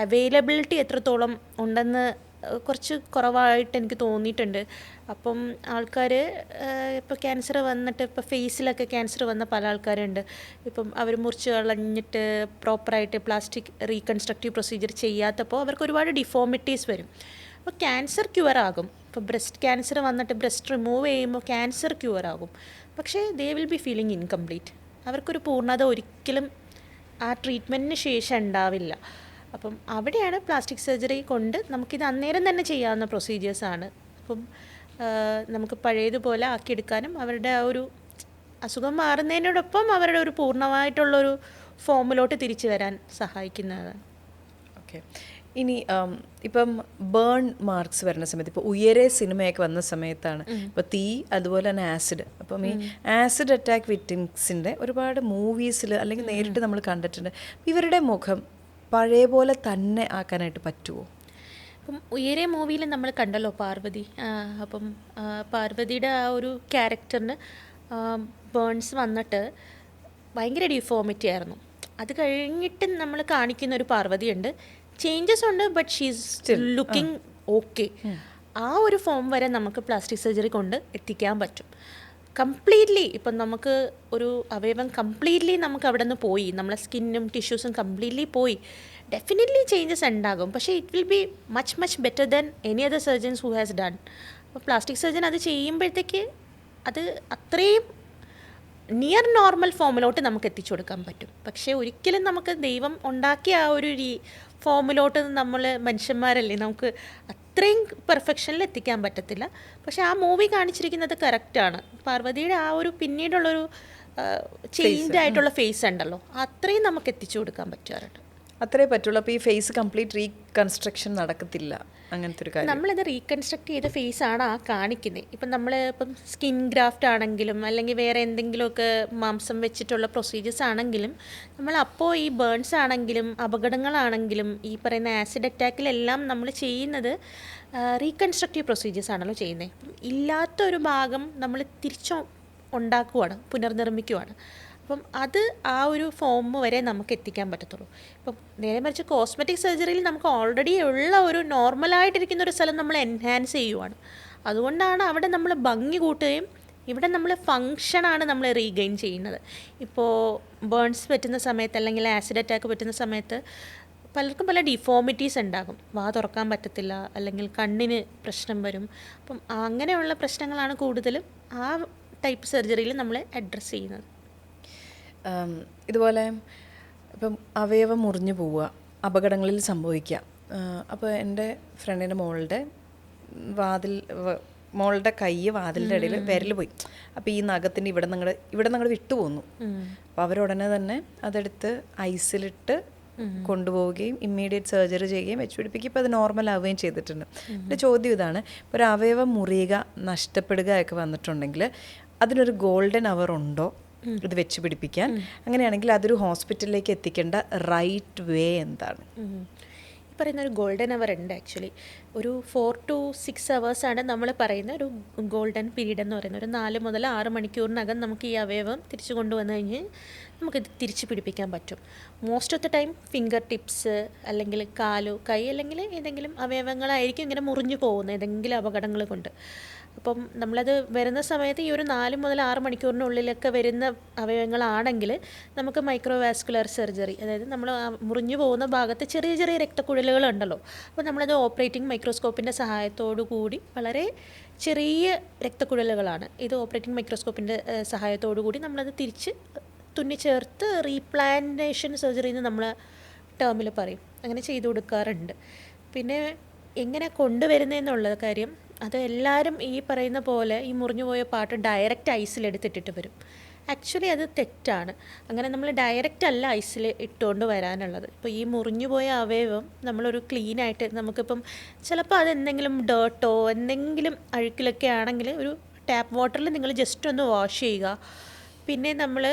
അവൈലബിലിറ്റി എത്രത്തോളം ഉണ്ടെന്ന് കുറച്ച് കുറവായിട്ട് എനിക്ക് തോന്നിയിട്ടുണ്ട്. അപ്പം ആൾക്കാർ ഇപ്പോൾ ക്യാൻസർ വന്നിട്ട് ഇപ്പോൾ ഫേസിലൊക്കെ ക്യാൻസർ വന്ന പല ആൾക്കാരുണ്ട്. ഇപ്പം അവർ മുറിച്ച് കളഞ്ഞിട്ട് പ്രോപ്പറായിട്ട് പ്ലാസ്റ്റിക് റീകൺസ്ട്രക്റ്റീവ് പ്രൊസീജിയർ ചെയ്യാത്തപ്പോൾ അവർക്ക് ഒരുപാട് ഡിഫോമിറ്റീസ് വരും. അപ്പോൾ ക്യാൻസർ ക്യൂർ ആകും. ഇപ്പോൾ ബ്രസ്റ്റ് ക്യാൻസർ വന്നിട്ട് ബ്രസ്റ്റ് റിമൂവ് ചെയ്യുമ്പോൾ ക്യാൻസർ ക്യൂർ ആകും. പക്ഷേ they will be feeling incomplete. അവർക്കൊരു പൂർണ്ണത ഒരിക്കലും ആ ട്രീറ്റ്മെൻറ്റിന് ശേഷം ഉണ്ടാവില്ല. അപ്പം അവിടെയാണ് പ്ലാസ്റ്റിക് സർജറി കൊണ്ട് നമുക്കിത് അന്നേരം തന്നെ ചെയ്യാവുന്ന പ്രൊസീജിയേഴ്സാണ്. അപ്പം നമുക്ക് പഴയതുപോലെ ആക്കിയെടുക്കാനും അവരുടെ ആ ഒരു അസുഖം മാറുന്നതിനോടൊപ്പം അവരുടെ ഒരു പൂർണ്ണമായിട്ടുള്ളൊരു ഫോമിലോട്ട് തിരിച്ചു വരാൻ സഹായിക്കുന്നതാണ്. ഓക്കെ. ഇനി ഇപ്പം ബേൺ മാർക്സ് വരുന്ന സമയത്ത് ഇപ്പോൾ ഉയരെ സിനിമയൊക്കെ വന്ന സമയത്താണ് ഇപ്പോൾ തീ, അതുപോലെ തന്നെ ആസിഡ്. അപ്പം ഈ ആസിഡ് അറ്റാക്ക് വിക്ടിംസിൻ്റെ ഒരുപാട് മൂവീസിൽ അല്ലെങ്കിൽ നേരിട്ട് നമ്മൾ കണ്ടിട്ടുണ്ട്. ഇവരുടെ മുഖം പഴയ പോലെ തന്നെ ആക്കാനായിട്ട് പറ്റുമോ? അപ്പം ഉയരെ മൂവിയിൽ നമ്മൾ കണ്ടല്ലോ പാർവതി. അപ്പം പാർവതിയുടെ ആ ഒരു ക്യാരക്ടറിന് ബേൺസ് വന്നിട്ട് ഭയങ്കര ഡിഫോമിറ്റി ആയിരുന്നു. അത് കഴിഞ്ഞിട്ട് നമ്മൾ കാണിക്കുന്ന ഒരു പാർവതിയുണ്ട്, ചേഞ്ചസ് ഉണ്ട്, ബട്ട് ഷീസ് ലുക്കിംഗ് ഓക്കെ. ആ ഒരു ഫോം വരെ നമുക്ക് പ്ലാസ്റ്റിക് സർജറി കൊണ്ട് എത്തിക്കാൻ പറ്റും. കംപ്ലീറ്റ്ലി ഇപ്പം നമുക്ക് ഒരു അവയവം കംപ്ലീറ്റ്ലി നമുക്ക് അവിടെ നിന്ന് പോയി, നമ്മളെ സ്കിന്നും ടിഷ്യൂസും കംപ്ലീറ്റ്ലി പോയി, ഡെഫിനറ്റ്ലി ചേഞ്ചസ് ഉണ്ടാകും. പക്ഷേ it will be much better than any other surgeons who has done. അപ്പോൾ പ്ലാസ്റ്റിക് സർജൻ അത് ചെയ്യുമ്പോഴത്തേക്ക് അത് അത്രയും നിയർ നോർമൽ ഫോമിലോട്ട് നമുക്ക് എത്തിച്ചു കൊടുക്കാൻ പറ്റും. പക്ഷേ ഒരിക്കലും നമുക്ക് ദൈവം ഉണ്ടാക്കിയ ആ ഒരു ഫോമിലോട്ട് നമ്മൾ മനുഷ്യന്മാരല്ലേ, നമുക്ക് അത്രയും പെർഫെക്ഷനിൽ എത്തിക്കാൻ പറ്റത്തില്ല. പക്ഷേ ആ മൂവി കാണിച്ചിരിക്കുന്നത് കറക്റ്റാണ്. പാർവതിയുടെ ആ ഒരു പിന്നീടുള്ളൊരു ചേഞ്ച് ആയിട്ടുള്ള ഫേസ് ഉണ്ടല്ലോ, അത്രയും നമുക്ക് എത്തിച്ചു കൊടുക്കാൻ പറ്റാറുണ്ട്. അത്രേ പറ്റുള്ളൂ. അപ്പോൾ ഈ ഫേസ് കംപ്ലീറ്റ് റീകൺസ്ട്രക്ഷൻ നടക്കത്തില്ല, അങ്ങനത്തെ ഒരു കാര്യം. നമ്മളിത് റീകൺസ്ട്രക്ട് ചെയ്ത ഫേസാണ് ആ കാണിക്കുന്നത്. ഇപ്പം നമ്മൾ ഇപ്പം സ്കിൻ ഗ്രാഫ്റ്റ് ആണെങ്കിലും അല്ലെങ്കിൽ വേറെ എന്തെങ്കിലുമൊക്കെ മാംസം വെച്ചിട്ടുള്ള പ്രൊസീജിയേഴ്സ് ആണെങ്കിലും നമ്മൾ അപ്പോൾ ഈ ബേൺസ് ആണെങ്കിലും അപകടങ്ങളാണെങ്കിലും ഈ പറയുന്ന ആസിഡ് അറ്റാക്കിലെല്ലാം നമ്മൾ ചെയ്യുന്നത് റീകൺസ്ട്രക്റ്റീവ് പ്രൊസീജിയേഴ്സ് ആണല്ലോ ചെയ്യുന്നത്. ഇല്ലാത്തൊരു ഭാഗം നമ്മൾ തിരിച്ച് ഉണ്ടാക്കുവാണ്, പുനർനിർമ്മിക്കുവാണ്. അപ്പം അത് ആ ഒരു ഫോം വരെ നമുക്ക് എത്തിക്കാൻ പറ്റത്തുള്ളൂ. ഇപ്പം നേരെ മറിച്ച് കോസ്മെറ്റിക് സർജറിയിൽ നമുക്ക് ഓൾറെഡി ഉള്ള ഒരു നോർമലായിട്ടിരിക്കുന്ന ഒരു സ്ഥലം നമ്മൾ എൻഹാൻസ് ചെയ്യുവാണ്. അതുകൊണ്ടാണ് അവിടെ നമ്മൾ ഭംഗി കൂട്ടുകയും ഇവിടെ നമ്മൾ ഫങ്ഷനാണ് നമ്മൾ റീഗെയിൻ ചെയ്യുന്നത്. ഇപ്പോൾ ബേൺസ് പറ്റുന്ന സമയത്ത് അല്ലെങ്കിൽ ആസിഡ് അറ്റാക്ക് പറ്റുന്ന സമയത്ത് പലർക്കും പല ഡിഫോമിറ്റീസ് ഉണ്ടാകും. വാ തുറക്കാൻ പറ്റത്തില്ല, അല്ലെങ്കിൽ കണ്ണിന് പ്രശ്നം വരും. അപ്പം അങ്ങനെയുള്ള പ്രശ്നങ്ങളാണ് കൂടുതലും ആ ടൈപ്പ് സർജറിയിൽ നമ്മൾ അഡ്രസ്സ് ചെയ്യുന്നത്. ഇതുപോലെ ഇപ്പം അവയവം മുറിഞ്ഞു പോവുക, അപകടങ്ങളിൽ സംഭവിക്കുക. അപ്പോൾ എൻ്റെ ഫ്രണ്ടിൻ്റെ മോളുടെ കൈ വാതിലിൻ്റെ ഇടയിൽ വിരൽ പോയി. അപ്പോൾ ഈ നഖത്തിൻ്റെ ഇവിടെ നിന്ന് വിട്ടുപോന്നു. അപ്പോൾ അവരുടനെ തന്നെ അതെടുത്ത് ഐസിലിട്ട് കൊണ്ടുപോവുകയും ഇമ്മീഡിയറ്റ് സർജറി ചെയ്യുകയും വെച്ചുപിടിപ്പിക്കുകയും ഇപ്പോൾ അത് നോർമൽ ആവുകയും ചെയ്തിട്ടുണ്ട്. എൻ്റെ ചോദ്യം ഇതാണ്, ഇപ്പോൾ ഒരു അവയവം മുറിയുക, നഷ്ടപ്പെടുക ഒക്കെ വന്നിട്ടുണ്ടെങ്കിൽ അതിനൊരു ഗോൾഡൻ അവർ ഉണ്ടോ ഇത് വെച്ച് പിടിപ്പിക്കാൻ? അങ്ങനെയാണെങ്കിൽ അതൊരു ഹോസ്പിറ്റലിലേക്ക് എത്തിക്കേണ്ട റൈറ്റ് വേ എന്താണ്? ഈ പറയുന്ന ഒരു ഗോൾഡൻ അവർ ഉണ്ട്. ആക്ച്വലി ഒരു 4 to 6 hours നമ്മൾ പറയുന്ന ഒരു ഗോൾഡൻ പീരീഡ് എന്ന് പറയുന്നത്. ഒരു 4 മുതൽ 6 മണിക്കൂറിനകം നമുക്ക് ഈ അവയവം തിരിച്ചു കൊണ്ടുവന്നു കഴിഞ്ഞ് നമുക്കിത് തിരിച്ചു പിടിപ്പിക്കാൻ പറ്റും. Most of the time finger tips അല്ലെങ്കിൽ കൈ അല്ലെങ്കിൽ ഏതെങ്കിലും അവയവങ്ങളായിരിക്കും ഇങ്ങനെ മുറിഞ്ഞു പോകുന്നത് ഏതെങ്കിലും അപകടങ്ങൾ കൊണ്ട്. അപ്പം നമ്മളത് വരുന്ന സമയത്ത് ഈ ഒരു 4 മുതൽ 6 മണിക്കൂറിനുള്ളിലൊക്കെ വരുന്ന അവയവങ്ങളാണെങ്കിൽ നമുക്ക് മൈക്രോവാസ്കുലർ സർജറി, അതായത് നമ്മൾ മുറിഞ്ഞു പോകുന്ന ഭാഗത്ത് ചെറിയ ചെറിയ രക്തക്കുഴലുകളുണ്ടല്ലോ, അപ്പോൾ നമ്മളത് ഓപ്പറേറ്റിംഗ് മൈക്രോസ്കോപ്പിൻ്റെ സഹായത്തോടു കൂടി, വളരെ ചെറിയ രക്തക്കുഴലുകളാണ് ഇത്, ഓപ്പറേറ്റിംഗ് മൈക്രോസ്കോപ്പിൻ്റെ സഹായത്തോടു കൂടി നമ്മളത് തിരിച്ച് തുന്നിച്ചേർത്ത് റീപ്ലാന്റേഷൻ സർജറി എന്ന് നമ്മൾ ടേമിൽ പറയും, അങ്ങനെ ചെയ്തു കൊടുക്കാറുണ്ട്. പിന്നെ എങ്ങനെ കൊണ്ടുവരുന്നതെന്നുള്ള കാര്യം, അത് എല്ലാവരും ഈ പറയുന്ന പോലെ ഈ മുറിഞ്ഞു പോയ പാർട്ട് ഡയറക്റ്റ് ഐസിലെടുത്തിട്ടിട്ട് വരും. ആക്ച്വലി അത് തെറ്റാണ്. അങ്ങനെ നമ്മൾ ഡയറക്റ്റ് അല്ല ഐസിൽ ഇട്ടുകൊണ്ട് വരാനുള്ളത്. ഇപ്പോൾ ഈ മുറിഞ്ഞു പോയ അവയവം നമ്മളൊരു ക്ലീനായിട്ട്, നമുക്കിപ്പം ചിലപ്പോൾ അതെന്തെങ്കിലും ഡേർട്ടോ എന്തെങ്കിലും അഴുക്കിലൊക്കെ ആണെങ്കിൽ ഒരു ടാപ്പ് വാട്ടറിൽ നിങ്ങൾ ജസ്റ്റ് ഒന്ന് വാഷ് ചെയ്യുക. പിന്നെ നമ്മൾ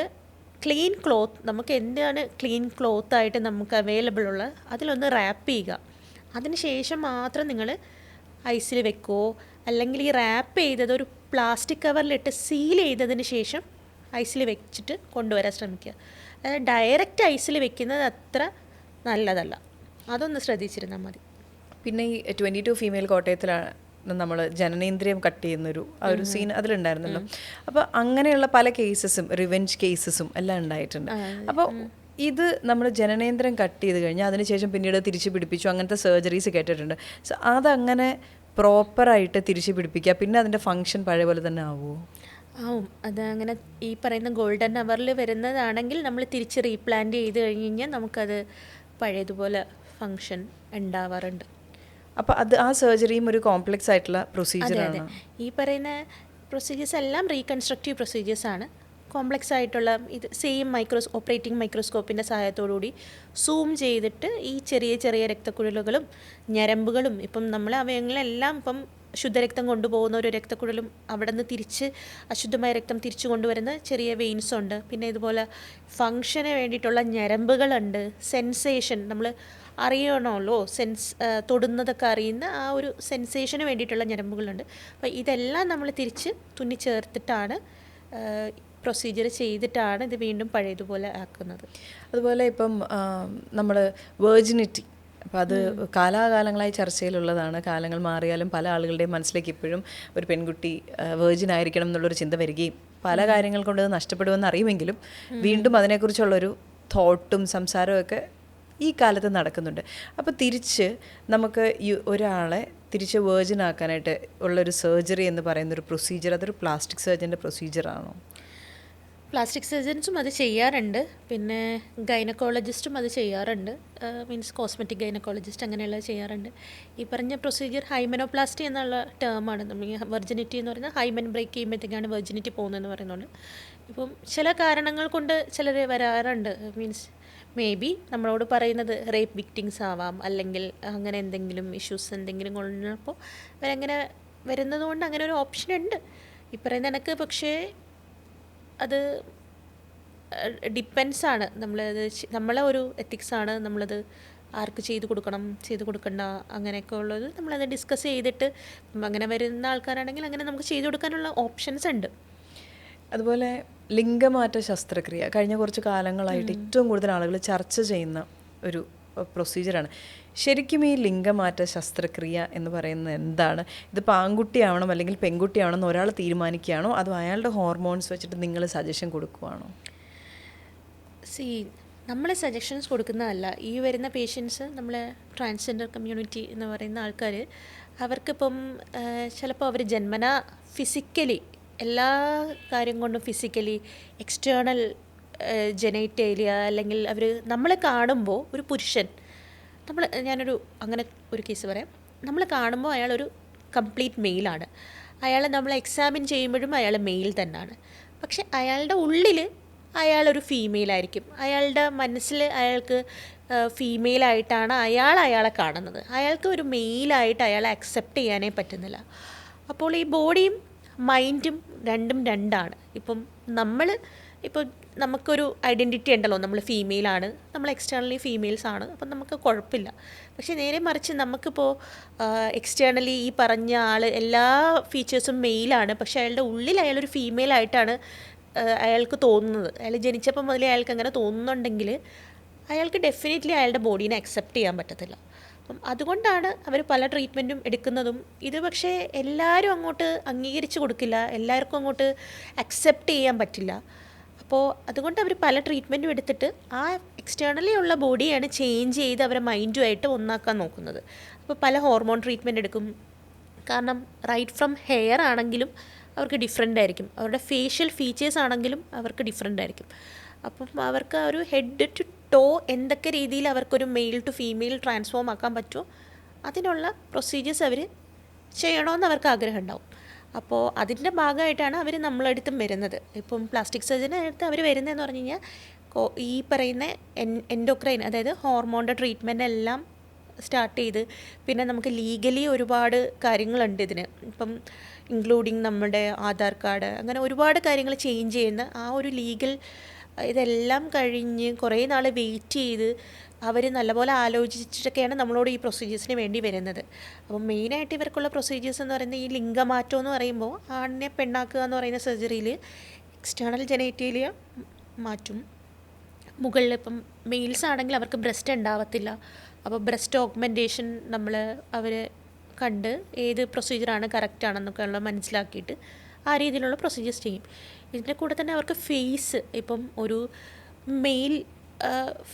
ക്ലീൻ ക്ലോത്ത്, നമുക്ക് എന്താണ് ക്ലീൻ ക്ലോത്തായിട്ട് നമുക്ക് അവൈലബിൾ ഉള്ളത് അതിലൊന്ന് റാപ്പ് ചെയ്യുക. അതിന് ശേഷം മാത്രം നിങ്ങൾ ഐസിൽ വെക്കുമോ, അല്ലെങ്കിൽ ഈ റാപ്പ് ചെയ്തത് ഒരു പ്ലാസ്റ്റിക് കവറിലിട്ട് സീൽ ചെയ്തതിന് ശേഷം ഐസിൽ വെച്ചിട്ട് കൊണ്ടുവരാൻ ശ്രമിക്കുക. അതായത് ഡയറക്റ്റ് ഐസിൽ വെക്കുന്നത് അത്ര നല്ലതല്ല. അതൊന്ന് ശ്രദ്ധിച്ചിരുന്നാൽ മതി. പിന്നെ ഈ 22 ഫീമെയിൽ കോട്ടയത്തിലാണ് നമ്മൾ ജനനേന്ദ്രിയം കട്ട് ചെയ്യുന്നൊരു ആ ഒരു സീൻ അതിലുണ്ടായിരുന്നല്ലോ. അപ്പോൾ അങ്ങനെയുള്ള പല കേസസും റിവെഞ്ച് കേസസും എല്ലാം ഉണ്ടായിട്ടുണ്ട്. അപ്പോൾ ഇത് നമ്മൾ ജനനേന്ദ്രിയം കട്ട് ചെയ്ത് കഴിഞ്ഞാൽ അതിനുശേഷം പിന്നീട് തിരിച്ചു പിടിപ്പിച്ചു, അങ്ങനത്തെ സർജറീസ് കേട്ടിട്ടുണ്ട്. സോ അതങ്ങനെ പ്രോപ്പറായിട്ട് തിരിച്ചു പിടിപ്പിക്കുക, പിന്നെ അതിൻ്റെ ഫങ്ഷൻ പഴയ പോലെ തന്നെ ആവുമോ? ആവും. അത് അങ്ങനെ ഈ പറയുന്ന ഗോൾഡൻ അവറിൽ വരുന്നതാണെങ്കിൽ നമ്മൾ തിരിച്ച് റീപ്ലാന്റ് ചെയ്ത് കഴിഞ്ഞ് കഴിഞ്ഞാൽ നമുക്കത് പഴയതുപോലെ ഫങ്ഷൻ ഉണ്ടാവാറുണ്ട്. അപ്പോൾ അത് ആ സർജറിയും ഒരു കോംപ്ലക്സ് ആയിട്ടുള്ള പ്രൊസീജിയറാണ്. ഈ പറയുന്ന പ്രൊസീജിയേഴ്സ് എല്ലാം റീകൺസ്ട്രക്റ്റീവ് പ്രൊസീജിയേഴ്സാണ്. കോംപ്ലക്സ് ആയിട്ടുള്ള ഇത് സെയിം ഓപ്പറേറ്റിംഗ് മൈക്രോസ്കോപ്പിൻ്റെ സഹായത്തോടുകൂടി സൂം ചെയ്തിട്ട് ഈ ചെറിയ ചെറിയ രക്തക്കുഴലുകളും ഞരമ്പുകളും ഇപ്പം നമ്മളെ അവയവങ്ങളെല്ലാം ഇപ്പം ശുദ്ധരക്തം കൊണ്ടുപോകുന്ന ഒരു രക്തക്കുഴലും അവിടെ നിന്ന് തിരിച്ച് അശുദ്ധമായ രക്തം തിരിച്ചു കൊണ്ടുവരുന്ന ചെറിയ വെയിൻസ് ഉണ്ട്. പിന്നെ ഇതുപോലെ ഫങ്ഷന് വേണ്ടിയിട്ടുള്ള ഞരമ്പുകളുണ്ട്. സെൻസേഷൻ നമ്മൾ അറിയണമല്ലോ, തൊടുന്നതൊക്കെ അറിയുന്ന ആ ഒരു സെൻസേഷന് വേണ്ടിയിട്ടുള്ള ഞരമ്പുകളുണ്ട്. അപ്പോൾ ഇതെല്ലാം നമ്മൾ തിരിച്ച് തുന്നി ചേർത്തിട്ടാണ് പ്രൊസീജിയർ ചെയ്തിട്ടാണ് ഇത് വീണ്ടും പഴയതുപോലെ ആക്കുന്നത്. അതുപോലെ ഇപ്പം നമ്മൾ വേർജിനിറ്റി, അപ്പോൾ അത് കാലാകാലങ്ങളായി ചർച്ചയിലുള്ളതാണ്. കാലങ്ങൾ മാറിയാലും പല ആളുകളുടെയും മനസ്സിലേക്ക് ഇപ്പോഴും ഒരു പെൺകുട്ടി വേർജിൻ ആയിരിക്കണം എന്നുള്ളൊരു ചിന്ത വരികയും പല കാര്യങ്ങൾ കൊണ്ട് അത് നഷ്ടപ്പെടുമെന്ന് അറിയുമെങ്കിലും വീണ്ടും അതിനെക്കുറിച്ചുള്ളൊരു തോട്ടും സംസാരവും ഒക്കെ ഈ കാലത്ത് നടക്കുന്നുണ്ട്. അപ്പോൾ തിരിച്ച് നമുക്ക് ഒരാളെ തിരിച്ച് വേർജിൻ ആക്കാനായിട്ട് ഉള്ളൊരു സർജറി എന്ന് പറയുന്നൊരു പ്രൊസീജിയർ, അതൊരു പ്ലാസ്റ്റിക് സർജൻ്റെ പ്രൊസീജിയറാണോ? പ്ലാസ്റ്റിക് സർജൻസും അത് ചെയ്യാറുണ്ട്. പിന്നെ ഗൈനക്കോളജിസ്റ്റും അത് ചെയ്യാറുണ്ട്. മീൻസ് കോസ്മെറ്റിക് ഗൈനക്കോളജിസ്റ്റ് അങ്ങനെയുള്ളത് ചെയ്യാറുണ്ട്. ഈ പറഞ്ഞ പ്രൊസീജിയർ ഹൈമനോപ്ലാസ്റ്റി എന്നുള്ള ടേമാണ്. നമ്മൾ ഈ വെർജിനിറ്റി എന്ന് പറയുന്നത് ഹൈമൻ ബ്രേക്ക് ചെയ്യുമ്പോഴത്തേക്കാണ് വെർജിനിറ്റി പോകുന്നതെന്ന് പറയുന്നുണ്ട്. ഇപ്പം ചില കാരണങ്ങൾ കൊണ്ട് ചിലർ വരാറുണ്ട്. മീൻസ് മേ ബി നമ്മളോട് പറയുന്നത് റേപ്പ് വിക്ടിംസ് ആവാം, അല്ലെങ്കിൽ അങ്ങനെ എന്തെങ്കിലും ഇഷ്യൂസ് എന്തെങ്കിലും കൊണ്ടപ്പോൾ അവരങ്ങനെ വരുന്നത് കൊണ്ട് അങ്ങനെ ഒരു ഓപ്ഷൻ ഉണ്ട് ഈ പറയുന്ന എനിക്ക്. പക്ഷേ അത് ഡിപ്പെൻസാണ്. നമ്മളെ ഒരു എത്തിക്സാണ്. നമ്മളത് ആർക്ക് ചെയ്ത് കൊടുക്കണം, ചെയ്ത് കൊടുക്കണ്ട, അങ്ങനെയൊക്കെ ഉള്ളത് നമ്മളത് ഡിസ്കസ് ചെയ്തിട്ട് അങ്ങനെ വരുന്ന ആൾക്കാരാണെങ്കിൽ അങ്ങനെ നമുക്ക് ചെയ്ത് കൊടുക്കാനുള്ള ഓപ്ഷൻസ് ഉണ്ട്. അതുപോലെ ലിംഗമാറ്റ ശസ്ത്രക്രിയ കഴിഞ്ഞ കുറച്ച് കാലങ്ങളായിട്ട് ഏറ്റവും കൂടുതൽ ആളുകൾ ചർച്ച ചെയ്യുന്ന ഒരു പ്രൊസീജിയറാണ്. ശരിക്കും ഈ ലിംഗമാറ്റ ശസ്ത്രക്രിയ എന്ന് പറയുന്നത് എന്താണ്? ഇതിപ്പോൾ ആൺകുട്ടിയാവണം അല്ലെങ്കിൽ പെൺകുട്ടിയാവണം എന്ന് ഒരാൾ തീരുമാനിക്കുകയാണോ, അതോ അയാളുടെ ഹോർമോൺസ് വെച്ചിട്ട് നിങ്ങൾ സജഷൻ കൊടുക്കുവാണോ? നമ്മൾ സജഷൻസ് കൊടുക്കുന്നതല്ല. ഈ വരുന്ന പേഷ്യൻസ് നമ്മളെ ട്രാൻസ്ജെൻഡർ കമ്മ്യൂണിറ്റി എന്ന് പറയുന്ന ആൾക്കാർ, അവർക്കിപ്പം ചിലപ്പോൾ അവർ ജന്മന ഫിസിക്കലി എല്ലാ കാര്യം കൊണ്ടും ഫിസിക്കലി എക്സ്റ്റേണൽ ജെനൈറ്റേലിയ, അല്ലെങ്കിൽ അവർ നമ്മളെ കാണുമ്പോൾ ഒരു പുരുഷൻ, ഞാനൊരു അങ്ങനെ ഒരു കേസ് പറയാം. നമ്മൾ കാണുമ്പോൾ അയാളൊരു കംപ്ലീറ്റ് മെയിലാണ്. അയാളെ നമ്മൾ എക്സാമിൻ ചെയ്യുമ്പോഴും അയാൾ മെയിൽ തന്നെയാണ്. പക്ഷെ അയാളുടെ ഉള്ളിൽ അയാളൊരു ഫീമെയിലായിരിക്കും. അയാളുടെ മനസ്സിൽ അയാൾക്ക് ഫീമെയിലായിട്ടാണ് അയാളെ കാണുന്നത്. അയാൾക്ക് ഒരു മെയിലായിട്ട് അയാളെ അക്സെപ്റ്റ് ചെയ്യാനേ പറ്റുന്നില്ല. അപ്പോൾ ഈ ബോഡിയും മൈൻഡും രണ്ടാണ്. ഇപ്പം നമുക്കൊരു ഐഡൻറ്റിറ്റി ഉണ്ടല്ലോ, നമ്മൾ ഫീമെയിലാണ്, നമ്മൾ എക്സ്റ്റേണലി ഫീമെയിൽസ് ആണ്, അപ്പം നമുക്ക് കുഴപ്പമില്ല. പക്ഷേ നേരെ മറിച്ച് നമുക്കിപ്പോൾ എക്സ്റ്റേണലി ഈ പറഞ്ഞ ആൾ എല്ലാ ഫീച്ചേഴ്സും മെയിലാണ്, പക്ഷേ അയാളുടെ ഉള്ളിൽ അയാളൊരു ഫീമെയിലായിട്ടാണ് അയാൾക്ക് തോന്നുന്നത്. അയാൾ ജനിച്ചപ്പോൾ മുതലേ അയാൾക്ക് അങ്ങനെ തോന്നുന്നുണ്ടെങ്കിൽ അയാൾക്ക് ഡെഫിനറ്റ്ലി അയാളുടെ ബോഡീനെ അക്സെപ്റ്റ് ചെയ്യാൻ പറ്റത്തില്ല. അപ്പം അതുകൊണ്ടാണ് അവർ പല ട്രീറ്റ്മെൻറ്റും എടുക്കുന്നതും. ഇത് പക്ഷേ എല്ലാവരും അങ്ങോട്ട് അംഗീകരിച്ച് കൊടുക്കില്ല, എല്ലാവർക്കും അങ്ങോട്ട് അക്സെപ്റ്റ് ചെയ്യാൻ പറ്റില്ല. അപ്പോൾ അതുകൊണ്ട് അവർ പല ട്രീറ്റ്മെൻറ്റും എടുത്തിട്ട് ആ എക്സ്റ്റേണലി ഉള്ള ബോഡിയാണ് ചേഞ്ച് ചെയ്ത് അവരെ മൈൻഡുമായിട്ട് ഒന്നാക്കാൻ നോക്കുന്നത്. അപ്പോൾ പല ഹോർമോൺ ട്രീറ്റ്മെൻറ്റ് എടുക്കും. കാരണം റൈറ്റ് ഫ്രം ഹെയർ ആണെങ്കിലും അവർക്ക് ഡിഫറെൻ്റ് ആയിരിക്കും, അവരുടെ ഫേഷ്യൽ ഫീച്ചേഴ്സ് ആണെങ്കിലും അവർക്ക് ഡിഫറെൻ്റ് ആയിരിക്കും. അപ്പം അവർക്ക് ഒരു ഹെഡ് ടു ടോ എന്തൊക്കെ രീതിയിൽ അവർക്കൊരു മെയിൽ ടു ഫീമെയിൽ ട്രാൻസ്ഫോം ആക്കാൻ പറ്റുമോ അതിനുള്ള പ്രൊസീജിയേഴ്സ് അവർ ചെയ്യണമെന്ന് അവർക്ക് ആഗ്രഹം ഉണ്ടാവും. അപ്പോൾ അതിൻ്റെ ഭാഗമായിട്ടാണ് അവർ നമ്മളടുത്തും വരുന്നത്. ഇപ്പം പ്ലാസ്റ്റിക് സർജറി അടുത്ത് അവർ വരുന്നതെന്ന് പറഞ്ഞു കഴിഞ്ഞാൽ ഈ പറയുന്ന എൻഡോക്രൈൻ, അതായത് ഹോർമോണിൻ്റെ ട്രീറ്റ്മെൻ്റ് എല്ലാം സ്റ്റാർട്ട് ചെയ്ത്, പിന്നെ നമുക്ക് ലീഗലി ഒരുപാട് കാര്യങ്ങളുണ്ട് ഇതിന്. ഇപ്പം ഇൻക്ലൂഡിങ് നമ്മുടെ ആധാർ കാർഡ്, അങ്ങനെ ഒരുപാട് കാര്യങ്ങൾ ചേഞ്ച് ചെയ്യുന്ന ആ ഒരു ലീഗൽ ഇതെല്ലാം കഴിഞ്ഞ് കുറേ നാൾ വെയിറ്റ് ചെയ്ത് അവർ നല്ലപോലെ ആലോചിച്ചിട്ടൊക്കെയാണ് നമ്മളോട് ഈ പ്രൊസീജിയേഴ്സിന് വേണ്ടി വരുന്നത്. അപ്പം മെയിനായിട്ട് ഇവർക്കുള്ള പ്രൊസീജിയേഴ്സ് എന്ന് പറയുന്നത് ഈ ലിംഗമാറ്റം എന്ന് പറയുമ്പോൾ ആണിനെ പെണ്ണാക്കുക എന്ന് പറയുന്ന സർജറിയിൽ എക്സ്റ്റേണൽ ജെനൈറ്റേലിയ മാറ്റും. മുകളിൽ ഇപ്പം മെയിൽസ് ആണെങ്കിൽ അവർക്ക് ബ്രസ്റ്റ് ഉണ്ടാവത്തില്ല, അപ്പോൾ ബ്രസ്റ്റ് ഓഗ്മെൻറ്റേഷൻ നമ്മൾ അവരെ കണ്ട് ഏത് പ്രൊസീജിയറാണ് കറക്റ്റാണെന്നൊക്കെ ഉള്ള മനസ്സിലാക്കിയിട്ട് ആ രീതിയിലുള്ള പ്രൊസീജിയേഴ്സ് ചെയ്യും. ഇതിൻ്റെ കൂടെ തന്നെ അവർക്ക് ഫേസ്, ഇപ്പം ഒരു മെയിൽ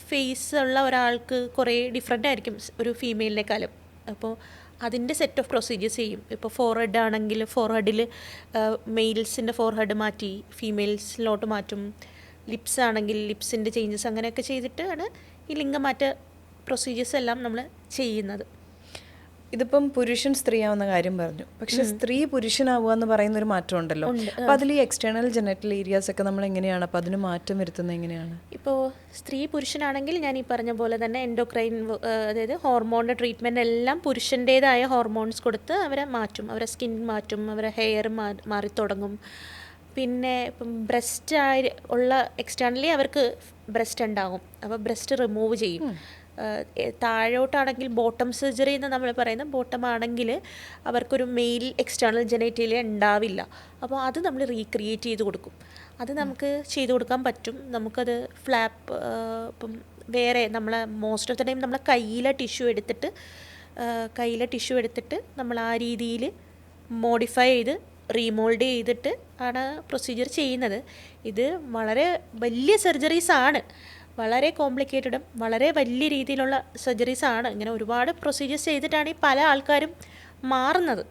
ഫേസ് ഉള്ള ഒരാൾക്ക് കുറേ ഡിഫറെൻ്റ് ആയിരിക്കും ഒരു ഫീമെയിലിനേക്കാളും. അപ്പോൾ അതിൻ്റെ സെറ്റ് ഓഫ് പ്രൊസീജിയേഴ്സ് ചെയ്യും. ഇപ്പോൾ ഫോർഹെഡ് ആണെങ്കിൽ ഫോർഹെഡിൽ മെയിൽസിൻ്റെ ഫോർഹെഡ് മാറ്റി ഫീമെയിൽസിലോട്ട് മാറ്റും. ലിപ്സ് ആണെങ്കിൽ ലിപ്സിൻ്റെ ചേഞ്ചസ് അങ്ങനെയൊക്കെ ചെയ്തിട്ടാണ് ഈ ലിംഗമാറ്റ പ്രൊസീജിയേഴ്സ് എല്ലാം നമ്മൾ ചെയ്യുന്നത്. ഇതിപ്പം പുരുഷൻ സ്ത്രീയാവുന്ന കാര്യം പറഞ്ഞു, പക്ഷെ സ്ത്രീ പുരുഷനാവുക എന്ന് പറയുന്ന ഒരു മാറ്റം ഉണ്ടല്ലോ. അപ്പോൾ അതിൽ ഈ എക്സ്റ്റേണൽ ജെനറ്റൽ ഏരിയാസ് ഒക്കെ നമ്മൾ എങ്ങനെയാണ് അപ്പോൾ അതിന് മാറ്റം വരുത്തുന്നത് എങ്ങനെയാണ്? ഇപ്പോൾ സ്ത്രീ പുരുഷനാണെങ്കിൽ ഞാൻ ഈ പറഞ്ഞ പോലെ തന്നെ എൻഡോക്രൈൻ, അതായത് ഹോർമോണിൻ്റെ ട്രീറ്റ്മെൻറ്റ് എല്ലാം പുരുഷൻ്റേതായ ഹോർമോൺസ് കൊടുത്ത് അവരെ മാറ്റും. അവരെ സ്കിൻ മാറ്റും, അവരെ ഹെയർ മാറിത്തുടങ്ങും. പിന്നെ ഇപ്പം ബ്രസ്റ്റ് ഉള്ള എക്സ്റ്റേണലി അവർക്ക് ബ്രസ്റ്റ് ഉണ്ടാകും, അപ്പോൾ ബ്രസ്റ്റ് റിമൂവ് ചെയ്യും. താഴോട്ടാണെങ്കിൽ ബോട്ടം സർജറി എന്ന് നമ്മൾ പറയുന്ന ബോട്ടം ആണെങ്കിൽ അവർക്കൊരു മെയിൽ എക്സ്റ്റേണൽ ജെനൈറ്റേലിയ ഉണ്ടാവില്ല. അപ്പോൾ അത് നമ്മൾ റീക്രിയേറ്റ് ചെയ്ത് കൊടുക്കും. അത് നമുക്ക് ചെയ്ത് കൊടുക്കാൻ പറ്റും. നമുക്കത് ഫ്ലാപ്പ് ഇപ്പം വേറെ നമ്മളെ മോസ്റ്റ് ഓഫ് ദ ടൈം നമ്മളെ കയ്യിലെ ടിഷ്യൂ എടുത്തിട്ട് നമ്മൾ ആ രീതിയിൽ മോഡിഫൈ ചെയ്ത് റീമോൾഡ് ചെയ്തിട്ട് ആണ് പ്രൊസീജിയർ ചെയ്യുന്നത്. ഇത് വളരെ വലിയ സർജറീസാണ്, വളരെ കോംപ്ലിക്കേറ്റഡും വളരെ വലിയ രീതിയിലുള്ള സർജറീസാണ്. ഇങ്ങനെ ഒരുപാട് പ്രൊസീജിയേഴ്സ് ചെയ്തിട്ടാണ് ഈ പല ആൾക്കാരും മാറുന്നത്.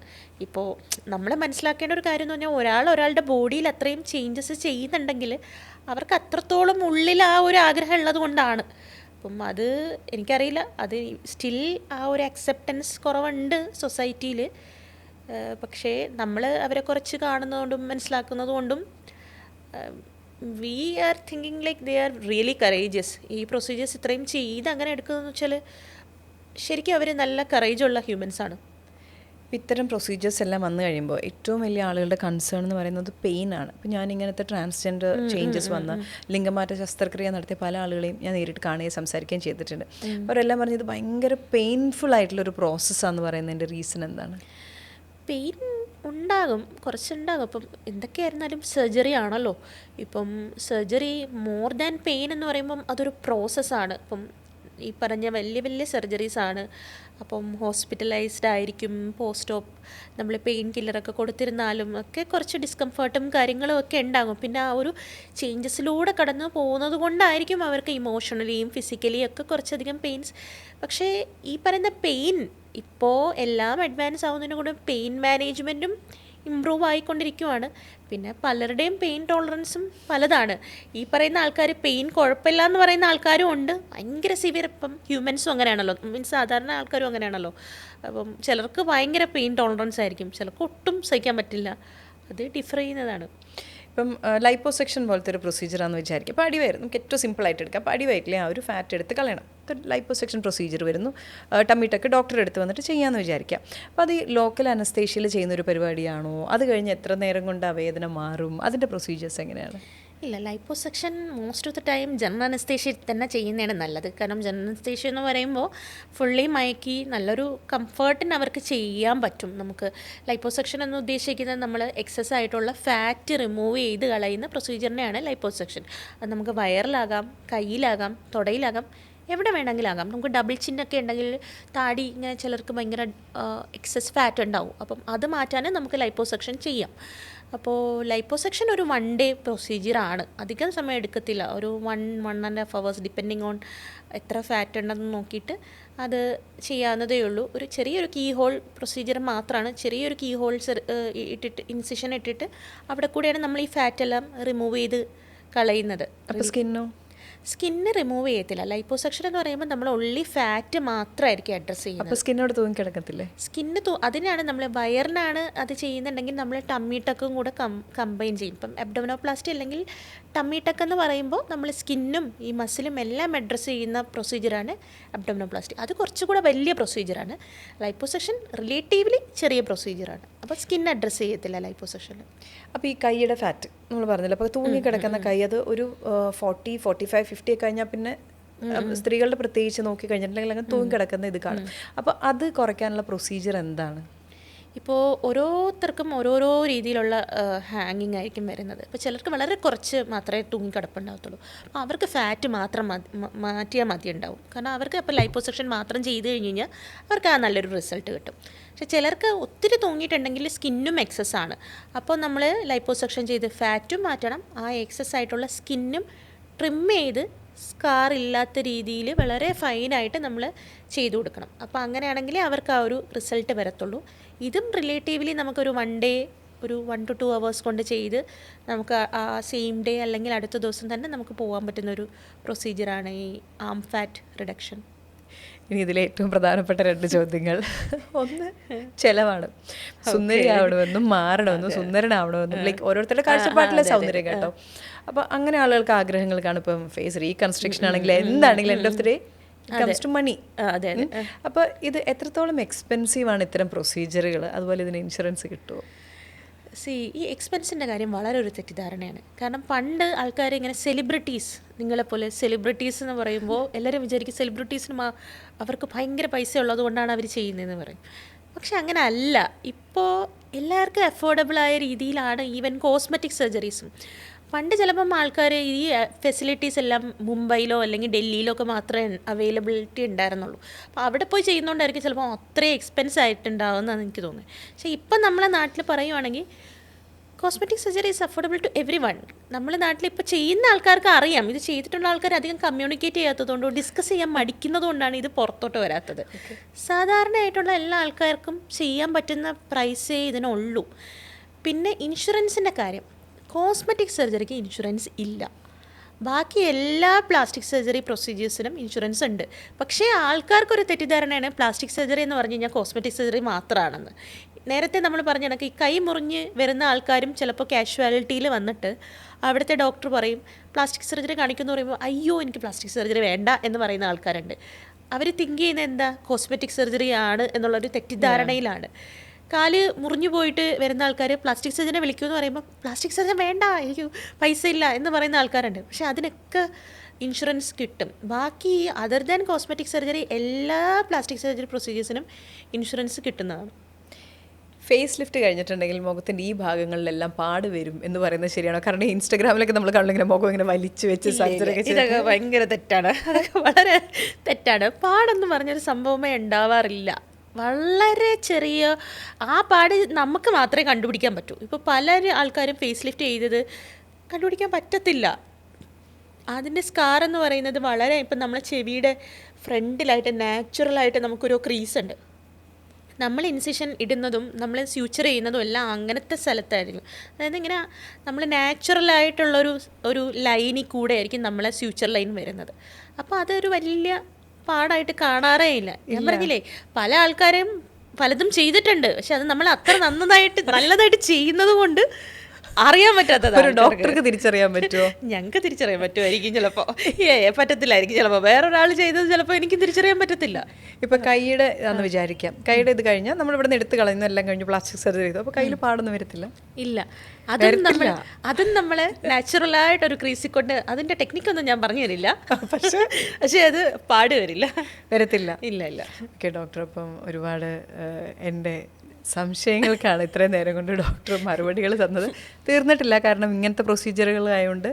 ഇപ്പോൾ നമ്മൾ മനസ്സിലാക്കേണ്ട ഒരു കാര്യം എന്ന് പറഞ്ഞാൽ ഒരാളുടെ ബോഡിയിൽ അത്രയും ചേഞ്ചസ് ചെയ്യുന്നുണ്ടെങ്കിൽ അവർക്ക് അത്രത്തോളം ഉള്ളിൽ ആ ഒരു ആഗ്രഹം ഉള്ളത് കൊണ്ടാണ്. അപ്പം അത് എനിക്കറിയില്ല, അത് സ്റ്റിൽ ആ ഒരു അക്സെപ്റ്റൻസ് കുറവുണ്ട് സൊസൈറ്റിയിൽ. പക്ഷേ നമ്മൾ അവരെ കുറച്ച് കാണുന്നതുകൊണ്ടും മനസ്സിലാക്കുന്നതുകൊണ്ടും we are thinking like they are really courageous. ഈ പ്രൊസീജിയേഴ്സ് ഇത്രയും ചെയ്ത് അങ്ങനെ എടുക്കുന്നതെന്ന് വെച്ചാൽ ശരിക്കും അവർ നല്ല കറേജുള്ള ഹ്യൂമൻസാണ്. ഇത്തരം പ്രൊസീജിയേഴ്സ് എല്ലാം വന്നു കഴിയുമ്പോൾ ഏറ്റവും വലിയ ആളുകളുടെ കൺസേൺ എന്ന് പറയുന്നത് പെയിനാണ്. ഇപ്പോൾ ഞാൻ ഇങ്ങനത്തെ ട്രാൻസ്ജെൻഡർ ചേഞ്ചസ് വന്ന ലിംഗമാറ്റ ശസ്ത്രക്രിയ നടത്തിയ പല ആളുകളെയും ഞാൻ നേരിട്ട് കാണുകയും സംസാരിക്കുകയും ചെയ്തിട്ടുണ്ട്. അവരെല്ലാം പറഞ്ഞത് ഭയങ്കര പെയിൻഫുൾ ആയിട്ടുള്ളൊരു പ്രോസസ്സാന്ന് പറയുന്നതിൻ്റെ റീസൺ എന്താണ്? പെയിൻ ഉണ്ടാകും, കുറച്ചുണ്ടാകും. ഇപ്പം എന്തൊക്കെയായിരുന്നാലും സർജറി ആണല്ലോ. ഇപ്പം സർജറി മോർ ദാൻ പെയിൻ എന്ന് പറയുമ്പം അതൊരു പ്രോസസ്സാണ്. ഇപ്പം ഈ പറഞ്ഞ വലിയ വലിയ സർജറീസാണ്. അപ്പം ഹോസ്പിറ്റലൈസ്ഡ് ആയിരിക്കും. പോസ്റ്റ് ഓപ്പ് നമ്മൾ പെയിൻ കില്ലറൊക്കെ കൊടുത്തിരുന്നാലും ഒക്കെ കുറച്ച് ഡിസ്കംഫർട്ടും കാര്യങ്ങളും ഒക്കെ ഉണ്ടാകും. പിന്നെ ആ ഒരു ചേഞ്ചസിലൂടെ കടന്നു പോകുന്നത് കൊണ്ടായിരിക്കും അവർക്ക് ഇമോഷണലിയും ഫിസിക്കലിയും ഒക്കെ കുറച്ചധികം പെയിൻസ്. പക്ഷേ ഈ പറയുന്ന പെയിൻ ഇപ്പോൾ എല്ലാം അഡ്വാൻസ് ആവുന്നതിനും കൂടെ പെയിൻ മാനേജ്മെൻറ്റും ഇമ്പ്രൂവ് ആയിക്കൊണ്ടിരിക്കുവാണ്. പിന്നെ പലരുടെയും പെയിൻ ടോളറൻസും പലതാണ്. ഈ പറയുന്ന ആൾക്കാർ പെയിൻ കുഴപ്പമില്ല എന്ന് പറയുന്ന ആൾക്കാരും ഉണ്ട്, ഭയങ്കര സിവിയർ. ഇപ്പം ഹ്യൂമൻസും അങ്ങനെയാണല്ലോ, മീൻസ് സാധാരണ ആൾക്കാരും അങ്ങനെയാണല്ലോ. അപ്പം ചിലർക്ക് ഭയങ്കര പെയിൻ ടോളറൻസ് ആയിരിക്കും, ചിലർക്ക് ഒട്ടും സഹിക്കാൻ പറ്റില്ല. അത് ഡിഫർ ചെയ്യുന്നതാണ്. ഇപ്പം ലൈപ്പോസെക്ഷൻ പോലത്തെ ഒരു പ്രൊസീജിയറാണെന്ന് വിചാരിക്കും. അപ്പോൾ അടിവയർ നമുക്ക് ഏറ്റവും സിമ്പിളായിട്ട് എടുക്കാം. അപ്പോൾ അടിവയറ്റിലെ ആ ഒരു ഫാറ്റ് എടുത്ത് കളയണം. ലൈപ്പോസെക്ഷൻ പ്രൊസീജിയർ വരുന്നു. ടമ്മിട്ടൊക്കെ ഡോക്ടർ എടുത്ത് വന്നിട്ട് ചെയ്യാമെന്ന് വിചാരിക്കാം. അപ്പോൾ അത് ഈ ലോക്കൽ അനസ്തേഷ്യയിൽ ചെയ്യുന്നൊരു പരിപാടിയാണോ? അത് കഴിഞ്ഞ് എത്ര നേരം കൊണ്ട് ആ വേദന മാറും? അതിൻ്റെ പ്രൊസീജിയേഴ്സ് എങ്ങനെയാണ്? ഇല്ല, liposuction most of the time general anaesthesia തന്നെ ചെയ്യുന്നതാണ് നല്ലത്. കാരണം ജനറൽ അനസ്തേഷ്യ എന്ന് പറയുമ്പോൾ ഫുള്ളി മയക്കി നല്ലൊരു കംഫർട്ടിന് അവർക്ക് ചെയ്യാൻ പറ്റും. നമുക്ക് ലൈപ്പോസെക്ഷൻ എന്ന് ഉദ്ദേശിക്കുന്നത് നമ്മൾ എക്സസ് ആയിട്ടുള്ള ഫാറ്റ് റിമൂവ് ചെയ്ത് കളയുന്ന പ്രൊസീജിയറിനെയാണ് ലൈപ്പോസെക്ഷൻ. അത് നമുക്ക് വയറിലാകാം, കയ്യിലാകാം, തുടയിലാകാം, എവിടെ വേണമെങ്കിലാകാം. നമുക്ക് ഡബിൾ ചിന്നൊക്കെ ഉണ്ടെങ്കിൽ താടി ഇങ്ങനെ ചിലർക്ക് ഭയങ്കര എക്സസ് ഫാറ്റ് ഉണ്ടാവും. അപ്പം അത് മാറ്റാൻ നമുക്ക് ലൈപ്പോസെക്ഷൻ ചെയ്യാം. അപ്പോൾ ലൈപ്പോസെക്ഷൻ ഒരു 1 day പ്രൊസീജിയറാണ്, അധികം സമയം എടുക്കത്തില്ല. ഒരു 1.5 hours ഡിപ്പെൻഡിങ് ഓൺ എത്ര ഫാറ്റ് ഉണ്ടെന്ന് നോക്കിയിട്ട് അത് ചെയ്യാവുന്നതേ ഉള്ളൂ. ഒരു ചെറിയൊരു കീ ഹോൾ പ്രൊസീജിയർ മാത്രമാണ്. ചെറിയൊരു കീ ഹോൾ ഇട്ടിട്ട് ഇൻസിഷൻ ഇട്ടിട്ട് അവിടെ കൂടെയാണ് നമ്മൾ ഈ ഫാറ്റ് എല്ലാം റിമൂവ് ചെയ്ത് കളയുന്നത്. അപ്പോൾ സ്കിന്ന് റിമൂവ് ചെയ്യത്തില്ല. ലൈപ്പോസെക്ഷൻ എന്ന് പറയുമ്പോൾ നമ്മൾ ഒൺലി ഫാറ്റ് മാത്രമായിരിക്കും അഡ്രസ്സ് ചെയ്യുന്നത്. അപ്പോൾ സ്കിന്നോട് തൂങ്ങി കിടക്കത്തില്ലേ? അതിനാണ് നമ്മൾ വയറിനാണ് അത് ചെയ്യുന്നുണ്ടെങ്കിൽ നമ്മൾ ടമ്മി ടക്കും കൂടെ കമ്പൈൻ ചെയ്യും. ഇപ്പം അബ്ഡോമിനോപ്ലാസ്റ്റി അല്ലെങ്കിൽ ടമ്മി ടക്ക് എന്ന് പറയുമ്പോൾ നമ്മൾ സ്കിന്നും ഈ മസിലും എല്ലാം അഡ്രസ്സ് ചെയ്യുന്ന പ്രൊസീജിയറാണ് അബ്ഡോമിനോപ്ലാസ്റ്റി. അത് കുറച്ചുകൂടെ വലിയ പ്രൊസീജിയറാണ്. ലൈപ്പോസെക്ഷൻ റിലേറ്റീവ്ലി ചെറിയ പ്രൊസീജിയറാണ്. അപ്പോൾ സ്കിൻ അഡ്രസ്സ് ചെയ്യത്തില്ല ലൈപ്പോസെക്ഷനിൽ. അപ്പോൾ ഈ കൈയുടെ ഫാറ്റ് നമ്മൾ പറഞ്ഞില്ല, അപ്പോൾ തൂങ്ങിക്കിടക്കുന്ന കൈ അത് ഒരു 40, 45, 50 കഴിഞ്ഞാൽ പിന്നെ സ്ത്രീകളുടെ പ്രത്യേകിച്ച് നോക്കി കഴിഞ്ഞിട്ടുണ്ടെങ്കിൽ അങ്ങനെ തൂങ്ങിക്കിടക്കുന്ന ഇത് കാണും. അപ്പോൾ അത് കുറയ്ക്കാനുള്ള പ്രൊസീജിയർ എന്താണ്? ഇപ്പോൾ ഓരോരുത്തർക്കും ഓരോരോ രീതിയിലുള്ള ഹാങ്ങിങ് ആയിരിക്കും വരുന്നത്. ഇപ്പോൾ ചിലർക്ക് വളരെ കുറച്ച് മാത്രമേ തൂങ്ങിക്കിടപ്പുണ്ടാകത്തുള്ളൂ. അപ്പോൾ അവർക്ക് ഫാറ്റ് മാത്രം മാറ്റിയാൽ മതി ഉണ്ടാവും. കാരണം അവർക്ക് അപ്പോൾ ലൈപ്പോസക്ഷൻ മാത്രം ചെയ്ത് കഴിഞ്ഞ് കഴിഞ്ഞാൽ അവർക്ക് ആ നല്ലൊരു റിസൾട്ട് കിട്ടും. പക്ഷേ ചിലർക്ക് ഒത്തിരി തൂങ്ങിയിട്ടുണ്ടെങ്കിൽ സ്കിന്നും എക്സസ് ആണ്. അപ്പോൾ നമ്മൾ ലൈപ്പോസക്ഷൻ ചെയ്ത് ഫാറ്റും മാറ്റണം, ആ എക്സസ് ആയിട്ടുള്ള സ്കിന്നും ട്രിം ചെയ്ത് സ്കാർ ഇല്ലാത്ത രീതിയിൽ വളരെ ഫൈനായിട്ട് നമ്മൾ ചെയ്തു കൊടുക്കണം. അപ്പോൾ അങ്ങനെയാണെങ്കിൽ അവർക്ക് ആ ഒരു റിസൾട്ട് വരത്തുള്ളൂ. ഇതും റിലേറ്റീവ്ലി നമുക്കൊരു 1 ഡേ, ഒരു 1 to 2 hours കൊണ്ട് ചെയ്ത് നമുക്ക് ആ സെയിം ഡേ അല്ലെങ്കിൽ അടുത്ത ദിവസം തന്നെ നമുക്ക് പോകാൻ പറ്റുന്നൊരു പ്രൊസീജിയറാണ് ഈ ആം ഫാറ്റ് റിഡക്ഷൻ. ഇനി ഇതിലെ ഏറ്റവും പ്രധാനപ്പെട്ട 2 ചോദ്യങ്ങൾ. ഒന്ന് ചെലവാണ്. സുന്ദരിയാവണമെന്നും മാറണമെന്നും സുന്ദരനാവണമെന്നും ലൈക്ക് ഓരോരുത്തരുടെ കാഴ്ചപ്പാട്ടിലെ സൗന്ദര്യം കേട്ടോ. അപ്പോൾ അങ്ങനെ ആളുകൾക്ക് ആഗ്രഹങ്ങൾ കാണും. ഇപ്പം ഫേസ് റീകൺസ്ട്രക്ഷൻ ആണെങ്കിൽ എന്താണെങ്കിലും end of the day comes to money. അതെ. അപ്പോൾ ഇത് എത്രത്തോളം എക്സ്പെൻസീവ് ആണ് ഇത്തരം പ്രൊസീജിയറുകൾ? അതുപോലെ ഇതിന് ഇൻഷുറൻസ് കിട്ടുമോ? ഈ എക്സ്പെൻസിൻ്റെ കാര്യം വളരെ ഒരു തെറ്റിദ്ധാരണയാണ്. കാരണം പണ്ട് ആൾക്കാർ ഇങ്ങനെ സെലിബ്രിറ്റീസ്, നിങ്ങളെപ്പോലെ സെലിബ്രിറ്റീസ് എന്ന് പറയുമ്പോൾ എല്ലാവരും വിചാരിക്കും സെലിബ്രിറ്റീസിന് അവർക്ക് ഭയങ്കര പൈസ ഉള്ളത് കൊണ്ടാണ് അവർ ചെയ്യുന്നതെന്ന് പറയും. പക്ഷെ അങ്ങനെ അല്ല. ഇപ്പോൾ എല്ലാവർക്കും അഫോർഡബിളായ രീതിയിലാണ് ഈവൻ കോസ്മെറ്റിക് സർജറീസും. പണ്ട് ചിലപ്പം ആൾക്കാർ ഈ ഫെസിലിറ്റീസ് എല്ലാം മുംബൈയിലോ അല്ലെങ്കിൽ ഡൽഹിയിലോ ഒക്കെ മാത്രമേ അവൈലബിലിറ്റി ഉണ്ടായിരുന്നുള്ളൂ. അപ്പോൾ അവിടെ പോയി ചെയ്യുന്നതുകൊണ്ടായിരിക്കും ചിലപ്പോൾ അത്രയും എക്സ്പെൻസ് ആയിട്ടുണ്ടാവുമെന്നാണ് എനിക്ക് തോന്നുന്നത്. പക്ഷേ ഇപ്പം നമ്മളെ നാട്ടിൽ പറയുവാണെങ്കിൽ cosmetic surgery is affordable to everyone. നമ്മളെ നാട്ടിൽ ഇപ്പോൾ ചെയ്യുന്ന ആൾക്കാർക്ക് അറിയാം. ഇത് ചെയ്തിട്ടുള്ള ആൾക്കാർ അധികം കമ്മ്യൂണിക്കേറ്റ് ചെയ്യാത്തതുകൊണ്ടോ ഡിസ്കസ് ചെയ്യാൻ മടിക്കുന്നതുകൊണ്ടാണ് ഇത് പുറത്തോട്ട് വരാത്തത്. സാധാരണയായിട്ടുള്ള എല്ലാ ആൾക്കാർക്കും ചെയ്യാൻ പറ്റുന്ന പ്രൈസേ ഇതിനുള്ളൂ. പിന്നെ ഇൻഷുറൻസിൻ്റെ കാര്യം, കോസ്മെറ്റിക് സർജറിക്ക് ഇൻഷുറൻസ് ഇല്ല. ബാക്കി എല്ലാ പ്ലാസ്റ്റിക് സർജറി പ്രൊസീജിയേഴ്സിനും ഇൻഷുറൻസ് ഉണ്ട്. പക്ഷേ ആൾക്കാർക്കൊരു തെറ്റിദ്ധാരണയാണ് പ്ലാസ്റ്റിക് സർജറി എന്ന് പറഞ്ഞു കഴിഞ്ഞാൽ കോസ്മെറ്റിക് സർജറി മാത്രമാണെന്ന്. നേരത്തെ നമ്മൾ പറഞ്ഞ കണക്ക് ഈ കൈ മുറിഞ്ഞ് വരുന്ന ആൾക്കാരും ചിലപ്പോൾ കാഷ്വാലിറ്റിയിൽ വന്നിട്ട് അവിടുത്തെ ഡോക്ടർ പറയും പ്ലാസ്റ്റിക് സർജറി കാണിക്കുമെന്ന് പറയുമ്പോൾ അയ്യോ എനിക്ക് പ്ലാസ്റ്റിക് സർജറി വേണ്ട എന്ന് പറയുന്ന ആൾക്കാരുണ്ട്. അവർ തിങ്ക് ചെയ്യുന്നത് എന്താ കോസ്മെറ്റിക് സർജറി ആണ് എന്നുള്ളൊരു തെറ്റിദ്ധാരണയിലാണ്. കാല് മുറിഞ്ഞു പോയിട്ട് വരുന്ന ആൾക്കാർ പ്ലാസ്റ്റിക് സർജനെ വിളിക്കുമെന്ന് പറയുമ്പോൾ പ്ലാസ്റ്റിക് സർജൻ വേണ്ട, എനിക്ക് പൈസ ഇല്ല എന്ന് പറയുന്ന ആൾക്കാരുണ്ട്. പക്ഷെ അതിനൊക്കെ ഇൻഷുറൻസ് കിട്ടും. ബാക്കി അതർ ദാൻ കോസ്മെറ്റിക് സർജറി എല്ലാ പ്ലാസ്റ്റിക് സർജറി പ്രൊസീജിയേഴ്സിനും ഇൻഷുറൻസ് കിട്ടുന്നതാണ്. ഫേസ് ലിഫ്റ്റ് കഴിഞ്ഞിട്ടുണ്ടെങ്കിൽ മുഖത്തിൻ്റെ ഈ ഭാഗങ്ങളിലെല്ലാം പാട് വരും എന്ന് പറയുന്നത് ശരിയാണോ? കാരണം ഇൻസ്റ്റാഗ്രാമിലൊക്കെ നമ്മൾ കാണുന്നിങ്ങനെ മുഖം ഇങ്ങനെ വലിച്ചു വെച്ച് സർജറി ഒക്കെ ഇതൊക്കെ ഭയങ്കര തെറ്റാണ്. അതൊക്കെ വളരെ തെറ്റാണ്. പാടെന്ന് പറഞ്ഞൊരു സംഭവമേ ഉണ്ടാവാറില്ല. വളരെ ചെറിയ ആ പാട് നമുക്ക് മാത്രമേ കണ്ടുപിടിക്കാൻ പറ്റൂ. ഇപ്പോൾ പല ആൾക്കാരും ഫേസ് ലിഫ്റ്റ് ചെയ്തത് കണ്ടുപിടിക്കാൻ പറ്റത്തില്ല. അതിൻ്റെ സ്കാർ എന്ന് പറയുന്നത് വളരെ ഇപ്പം നമ്മളെ ചെവിയുടെ ഫ്രണ്ടിലായിട്ട് നാച്ചുറലായിട്ട് നമുക്കൊരു ക്രീസ് ഉണ്ട്. നമ്മൾ ഇൻസിഷൻ ഇടുന്നതും നമ്മൾ സ്യൂച്ചർ ചെയ്യുന്നതും എല്ലാം അങ്ങനത്തെ സ്ഥലത്തായിരിക്കും. അതായത് ഇങ്ങനെ നമ്മൾ നാച്ചുറലായിട്ടുള്ളൊരു ലൈനിൽ കൂടെ ആയിരിക്കും നമ്മളെ സ്യൂച്ചർ ലൈൻ വരുന്നത്. അപ്പോൾ അതൊരു വലിയ പാടായിട്ട് കാണാറേ ഇല്ല. ഞാൻ പറഞ്ഞില്ലേ പല ആൾക്കാരും പലതും ചെയ്തിട്ടുണ്ട്. പക്ഷെ അത് നമ്മൾ അത്ര നല്ലതായിട്ട് ചെയ്യുന്നത് കൊണ്ട് അറിയാൻ പറ്റാത്തതാണ്. ഡോക്ടർക്ക് തിരിച്ചറിയാൻ പറ്റുമോ? ഞങ്ങൾക്ക് തിരിച്ചറിയാൻ പറ്റുമായിരിക്കും ചിലപ്പോൾ, പറ്റത്തില്ലായിരിക്കും ചിലപ്പോൾ. വേറൊരാൾ ചെയ്തത് ചിലപ്പോൾ എനിക്ക് തിരിച്ചറിയാൻ പറ്റത്തില്ല. ഇപ്പം കൈയുടെ ആണെന്ന് വിചാരിക്കാം, കൈയുടെ ഇത് കഴിഞ്ഞാൽ നമ്മളിവിടെ നിന്ന് എടുത്ത് കളയുന്നു, എല്ലാം കഴിഞ്ഞ് പ്ലാസ്റ്റിക് സർജറി ചെയ്തു, അപ്പോൾ കയ്യിൽ പാടൊന്നും വരത്തില്ല. ഇല്ല, അതും നമ്മളെ നാച്ചുറലായിട്ടൊരു ക്രീസിൽ കൊണ്ട് അതിൻ്റെ ടെക്നിക്കൊന്നും ഞാൻ പറഞ്ഞു തരില്ല. പക്ഷേ അത് പാട് വരത്തില്ല. ഇല്ല. ഓക്കെ ഡോക്ടർ, അപ്പം ഒരുപാട് എൻ്റെ സംശയങ്ങൾക്കാണ് ഇത്രയും നേരം കൊണ്ട് ഡോക്ടർ മറുപടികൾ തന്നത്. തീർന്നിട്ടില്ല, കാരണം ഇങ്ങനത്തെ പ്രൊസീജിയറുകളായതുകൊണ്ട്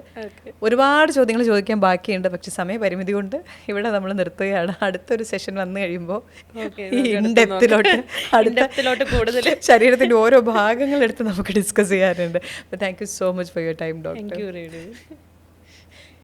ഒരുപാട് ചോദ്യങ്ങൾ ചോദിക്കാൻ ബാക്കിയുണ്ട്. പക്ഷെ സമയപരിമിതി കൊണ്ട് ഇവിടെ നമ്മൾ നിർത്തുകയാണ്. അടുത്തൊരു സെഷൻ വന്നു കഴിയുമ്പോൾ അടുത്ത കൂടുതൽ ശരീരത്തിൻ്റെ ഓരോ ഭാഗങ്ങളെടുത്ത് നമുക്ക് ഡിസ്കസ് ചെയ്യാറുണ്ട്. Thank you so much for your time doctor.